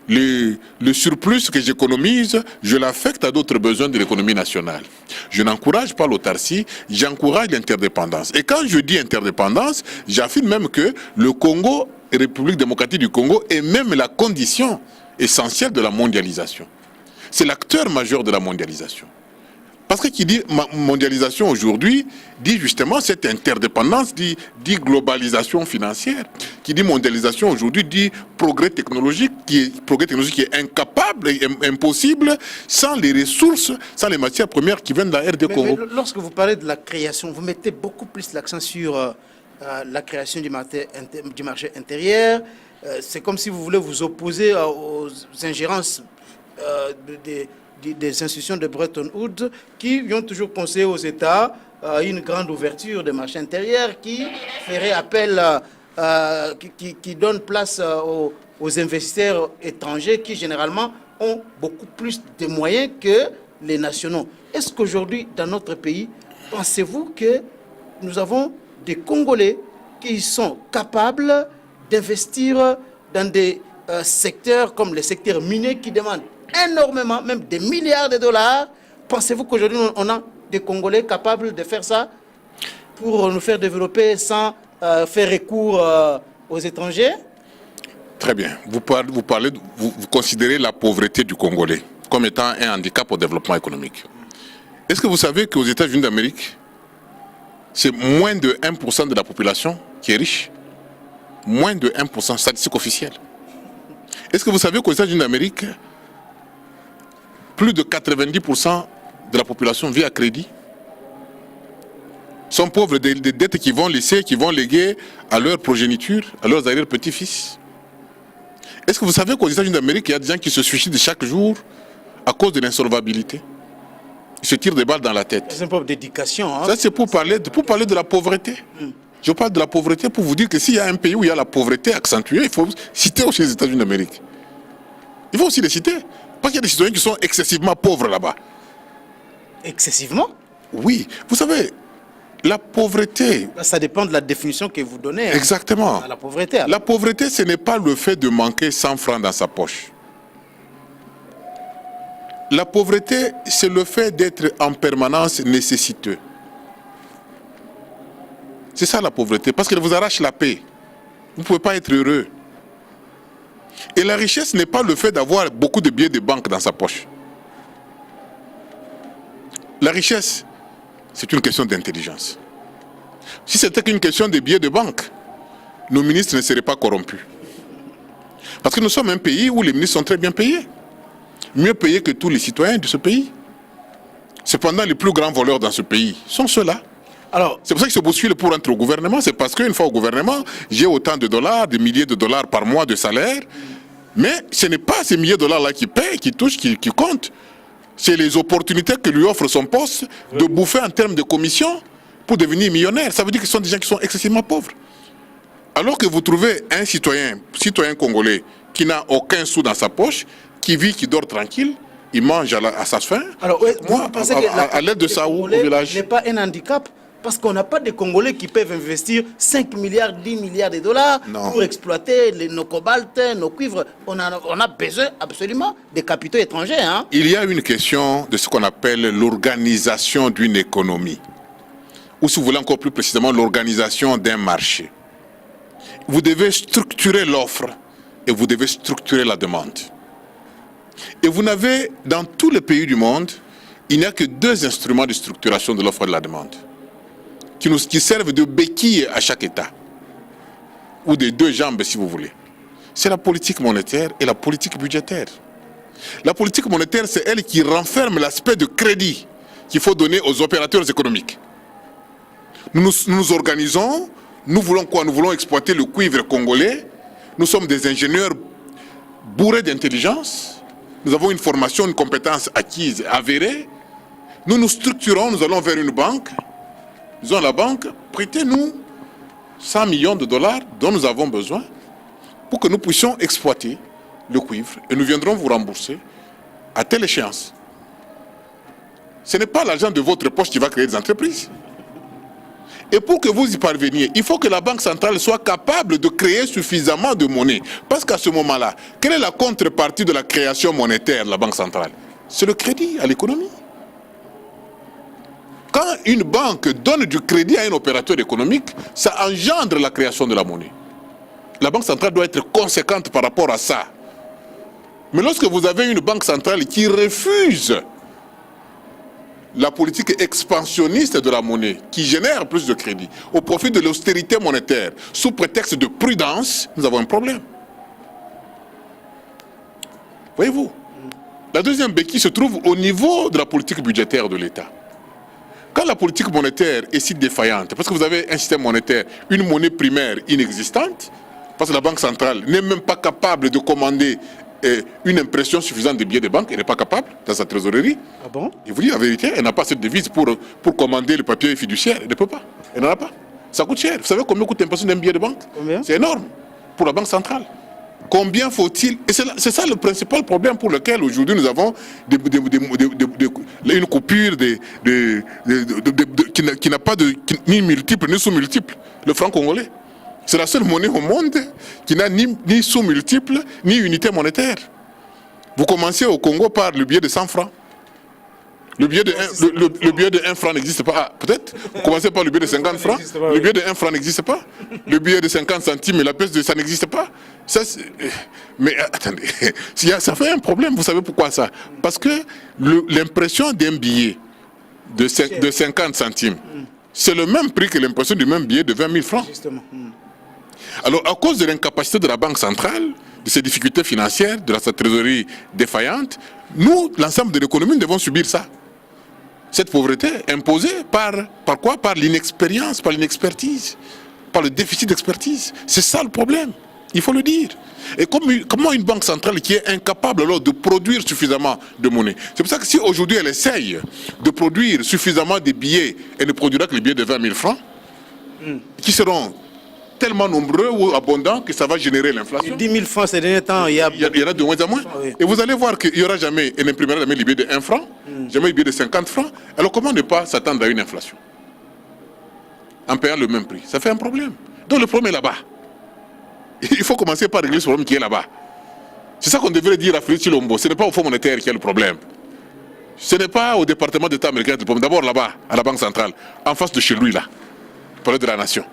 Le surplus que j'économise, je l'affecte à d'autres besoins de l'économie nationale. Je n'encourage pas l'autarcie, j'encourage l'interdépendance. Et quand je dis interdépendance, j'affirme même que le Congo, République démocratique du Congo, est même la condition essentielle de la mondialisation. C'est l'acteur majeur de la mondialisation. Parce que qui dit mondialisation aujourd'hui, dit justement cette interdépendance, dit globalisation financière. Qui dit mondialisation aujourd'hui, dit progrès technologique qui est incapable et impossible sans les ressources, sans les matières premières qui viennent de la RD Congo. Mais lorsque vous parlez de la création, vous mettez beaucoup plus l'accent sur la création du marché intérieur. C'est comme si vous voulez vous opposer aux ingérences des institutions de Bretton Woods qui ont toujours conseillé aux États une grande ouverture des marchés intérieurs qui ferait appel, qui donne place aux investisseurs étrangers qui généralement ont beaucoup plus de moyens que les nationaux. Est-ce qu'aujourd'hui, dans notre pays, pensez-vous que nous avons des Congolais qui sont capables d'investir dans des secteurs comme les secteurs miniers qui demandent énormément, même des milliards de dollars? Pensez-vous qu'aujourd'hui, on a des Congolais capables de faire ça pour nous faire développer sans faire recours aux étrangers? Très bien. Vous considérez la pauvreté du Congolais comme étant un handicap au développement économique. Est-ce que vous savez qu'aux États-Unis d'Amérique, c'est moins de 1% de la population qui est riche? Moins de 1%, statistique officielle. Est-ce que vous savez qu'aux États-Unis d'Amérique, plus de 90% de la population vit à crédit, sont pauvres des dettes qu'ils vont laisser, qu'ils vont léguer à leur progéniture, à leurs arrière-petits-fils. Est-ce que vous savez qu'aux États-Unis d'Amérique, il y a des gens qui se suicident chaque jour à cause de l'insolvabilité? Ils se tirent des balles dans la tête. C'est un problème d'éducation. Hein? Ça, c'est pour parler de la pauvreté. Je parle de la pauvreté pour vous dire que s'il y a un pays où il y a la pauvreté accentuée, il faut citer aussi les États-Unis d'Amérique. Il faut aussi les citer. Parce qu'il y a des citoyens qui sont excessivement pauvres là-bas. Excessivement? Oui. Vous savez, la pauvreté... Ça dépend de la définition que vous donnez. Exactement. À la pauvreté. Alors. La pauvreté, ce n'est pas le fait de manquer 100 francs dans sa poche. La pauvreté, c'est le fait d'être en permanence nécessiteux. C'est ça la pauvreté, parce qu'elle vous arrache la paix. Vous ne pouvez pas être heureux. Et la richesse n'est pas le fait d'avoir beaucoup de billets de banque dans sa poche. La richesse, c'est une question d'intelligence. Si c'était qu'une question de billets de banque, nos ministres ne seraient pas corrompus. Parce que nous sommes un pays où les ministres sont très bien payés. Mieux payés que tous les citoyens de ce pays. Cependant, les plus grands voleurs dans ce pays sont ceux-là. Alors, c'est pour ça qu'ils se bousculent pour entrer au gouvernement. C'est parce qu'une fois au gouvernement, j'ai autant de dollars, des milliers de dollars par mois de salaire. Mais ce n'est pas ces milliers de dollars-là qui paient, qui touchent, qui comptent. C'est les opportunités que lui offre son poste de bouffer en termes de commission pour devenir millionnaire. Ça veut dire que ce sont des gens qui sont excessivement pauvres. Alors que vous trouvez un citoyen congolais qui n'a aucun sou dans sa poche, qui vit, qui dort tranquille, il mange à sa faim. Alors, moi, à l'aide de ça, au village. n'est pas un handicap parce qu'on n'a pas de Congolais qui peuvent investir 5 milliards, 10 milliards de dollars pour exploiter nos cobaltes, nos cuivres. On a besoin absolument des capitaux étrangers. Hein. Il y a une question de ce qu'on appelle l'organisation d'une économie. Ou si vous voulez encore plus précisément, l'organisation d'un marché. Vous devez structurer l'offre et vous devez structurer la demande. Et vous n'avez, dans tous les pays du monde, il n'y a que 2 instruments de structuration de l'offre et de la demande qui servent de béquille à chaque État, ou des 2 jambes si vous voulez. C'est la politique monétaire et la politique budgétaire. La politique monétaire, c'est elle qui renferme l'aspect de crédit qu'il faut donner aux opérateurs économiques. Nous nous organisons, nous voulons quoi? Nous voulons exploiter le cuivre congolais. Nous sommes des ingénieurs bourrés d'intelligence. Nous avons une formation, une compétence acquise, avérée. Nous nous structurons, nous allons vers une banque. Disons à la banque, prêtez-nous 100 millions de dollars dont nous avons besoin pour que nous puissions exploiter le cuivre et nous viendrons vous rembourser à telle échéance. Ce n'est pas l'argent de votre poche qui va créer des entreprises. Et pour que vous y parveniez, il faut que la Banque centrale soit capable de créer suffisamment de monnaie. Parce qu'à ce moment-là, quelle est la contrepartie de la création monétaire de la Banque centrale? C'est le crédit à l'économie. Quand une banque donne du crédit à un opérateur économique, ça engendre la création de la monnaie. La Banque centrale doit être conséquente par rapport à ça. Mais lorsque vous avez une banque centrale qui refuse la politique expansionniste de la monnaie, qui génère plus de crédit, au profit de l'austérité monétaire, sous prétexte de prudence, nous avons un problème. Voyez-vous, la deuxième béquille se trouve au niveau de la politique budgétaire de l'État. Quand la politique monétaire est si défaillante, parce que vous avez un système monétaire, une monnaie primaire inexistante, parce que la Banque centrale n'est même pas capable de commander une impression suffisante des billets de banque, elle n'est pas capable dans sa trésorerie. Ah bon? Et vous dites la vérité, elle n'a pas cette devise pour commander le papier fiduciaire, elle ne peut pas, elle n'en a pas. Ça coûte cher. Vous savez combien coûte l'impression d'un billet de banque? C'est énorme pour la Banque centrale. Combien faut-il? Et c'est ça le principal problème pour lequel aujourd'hui nous avons une coupure qui n'a pas ni multiple ni sous-multiple, le franc congolais. C'est la seule monnaie au monde qui n'a ni sous-multiple ni unité monétaire. Vous commencez au Congo par le billet de 100 francs. Le billet de 1 franc n'existe pas. Ah, peut-être. Vous commencez par le billet de 50 francs. Le billet de 1 franc n'existe pas. Le billet de 50 centimes et la pièce ça n'existe pas. Ça, mais attendez, ça fait un problème. Vous savez pourquoi ça? Parce que l'impression d'un billet de 50 centimes, c'est le même prix que l'impression du même billet de 20 000 francs. Justement. Alors, à cause de l'incapacité de la Banque centrale, de ses difficultés financières, de sa trésorerie défaillante, nous, l'ensemble de l'économie, nous devons subir ça. Cette pauvreté imposée par quoi? Par l'inexpérience, par l'inexpertise, par le déficit d'expertise. C'est ça le problème, il faut le dire. Et comment une banque centrale qui est incapable alors de produire suffisamment de monnaie? C'est pour ça que si aujourd'hui elle essaye de produire suffisamment de billets, elle ne produira que les billets de 20 000 francs, qui seront tellement nombreux ou abondants que ça va générer l'inflation. 10 000 francs ces derniers temps, il y en a de moins en moins. Oui. Et vous allez voir qu'il n'y aura jamais, elle n'imprimera jamais les billets de 1 franc, jamais les billets de 50 francs. Alors comment ne pas s'attendre à une inflation en payant le même prix? Ça fait un problème. Donc le problème est là-bas. Il faut commencer par régler ce problème qui est là-bas. C'est ça qu'on devrait dire à Félix Tshilombo. Ce n'est pas au Fonds monétaire qui a le problème. Ce n'est pas au département d'État américain qui a le problème. D'abord là-bas, à la Banque centrale, en face de chez lui, là, palais de la Nation.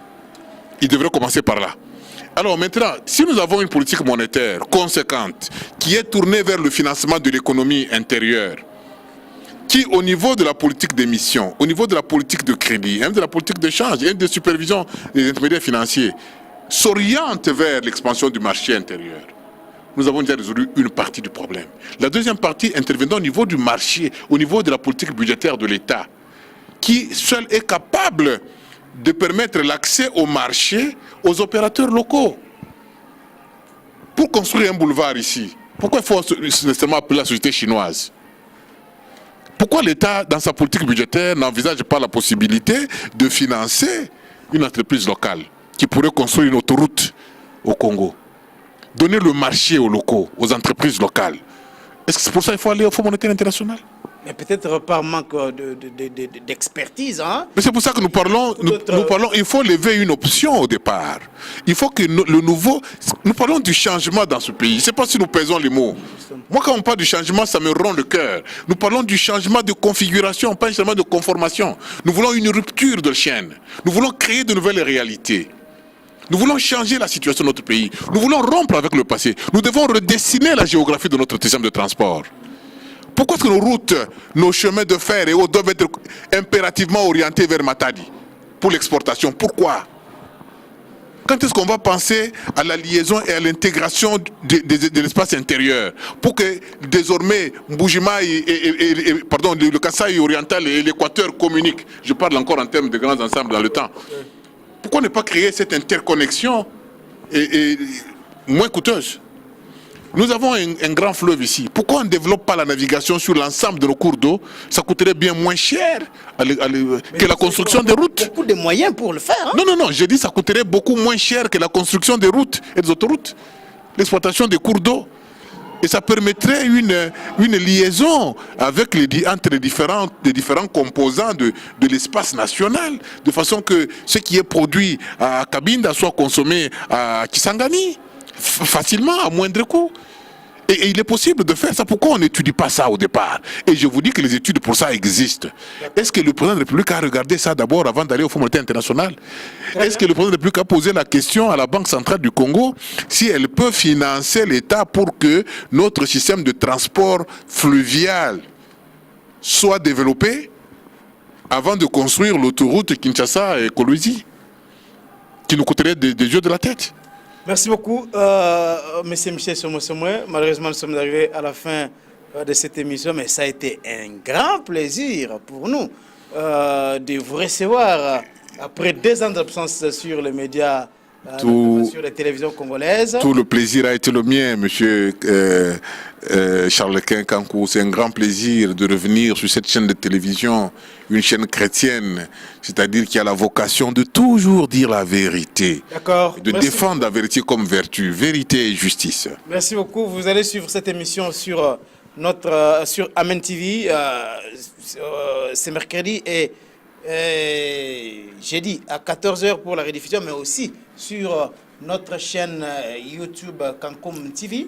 Il devrait commencer par là. Alors maintenant, si nous avons une politique monétaire conséquente qui est tournée vers le financement de l'économie intérieure, qui au niveau de la politique d'émission, au niveau de la politique de crédit, même de la politique d'échange et de supervision des intermédiaires financiers, s'oriente vers l'expansion du marché intérieur, nous avons déjà résolu une partie du problème. La deuxième partie intervenant au niveau du marché, au niveau de la politique budgétaire de l'État, qui seul est capable de permettre l'accès au marché aux opérateurs locaux. Pour construire un boulevard ici, pourquoi il faut nécessairement appeler la société chinoise? Pourquoi l'État, dans sa politique budgétaire, n'envisage pas la possibilité de financer une entreprise locale qui pourrait construire une autoroute au Congo? Donner le marché aux locaux, aux entreprises locales. Est-ce que c'est pour ça qu'il faut aller au Fonds monétaire international? Mais peut-être par manque d'expertise. Hein? Mais c'est pour ça que nous parlons, il faut lever une option au départ. Il faut que le nouveau... Nous parlons du changement dans ce pays. Je ne sais pas si nous pesons les mots. Moi, quand on parle du changement, ça me rend le cœur. Nous parlons du changement de configuration, pas seulement de conformation. Nous voulons une rupture de chaîne. Nous voulons créer de nouvelles réalités. Nous voulons changer la situation de notre pays. Nous voulons rompre avec le passé. Nous devons redessiner la géographie de notre système de transport. Pourquoi est-ce que nos routes, nos chemins de fer et autres doivent être impérativement orientés vers Matadi pour l'exportation? Pourquoi? Quand est-ce qu'on va penser à la liaison et à l'intégration de l'espace intérieur pour que désormais Mbuji-Mayi le Kasaï oriental et l'Équateur communiquent? Je parle encore en termes de grands ensembles dans le temps. Pourquoi ne pas créer cette interconnexion moins coûteuse? Nous avons un grand fleuve ici. Pourquoi on ne développe pas la navigation sur l'ensemble de nos cours d'eau? Ça coûterait bien moins cher que la construction des routes. Beaucoup de moyens pour le faire. Hein? Non, non, non. J'ai dit que ça coûterait beaucoup moins cher que la construction des routes et des autoroutes. L'exploitation des cours d'eau. Et ça permettrait une liaison avec entre les différents composants de l'espace national, de façon que ce qui est produit à Cabinda soit consommé à Kisangani, facilement, à moindre coût. Et il est possible de faire ça. Pourquoi on n'étudie pas ça au départ? Et je vous dis que les études pour ça existent. Est-ce que le président de la République a regardé ça d'abord avant d'aller au Fonds monétaire international? Est-ce que le président de la République a posé la question à la Banque centrale du Congo si elle peut financer l'État pour que notre système de transport fluvial soit développé avant de construire l'autoroute Kinshasa et Kolwezi, qui nous coûterait des yeux de la tête? Merci beaucoup, Monsieur Michel Somosomoué. Malheureusement, nous sommes arrivés à la fin de cette émission, mais ça a été un grand plaisir pour nous de vous recevoir après 2 ans d'absence sur les médias, sur les télévisions congolaises. Tout le plaisir a été le mien, monsieur Charles-Quint Kankou. C'est un grand plaisir de revenir sur cette chaîne de télévision, une chaîne chrétienne, c'est-à-dire qui a la vocation de toujours dire la vérité. D'accord. De défendre la vérité comme vertu, vérité et justice. Merci beaucoup. Vous allez suivre cette émission sur sur Amen TV. C'est mercredi et jeudi à 14 h pour la rediffusion, mais aussi sur notre chaîne YouTube Kankoum TV.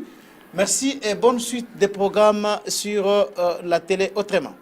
Merci et bonne suite des programmes sur la télé autrement.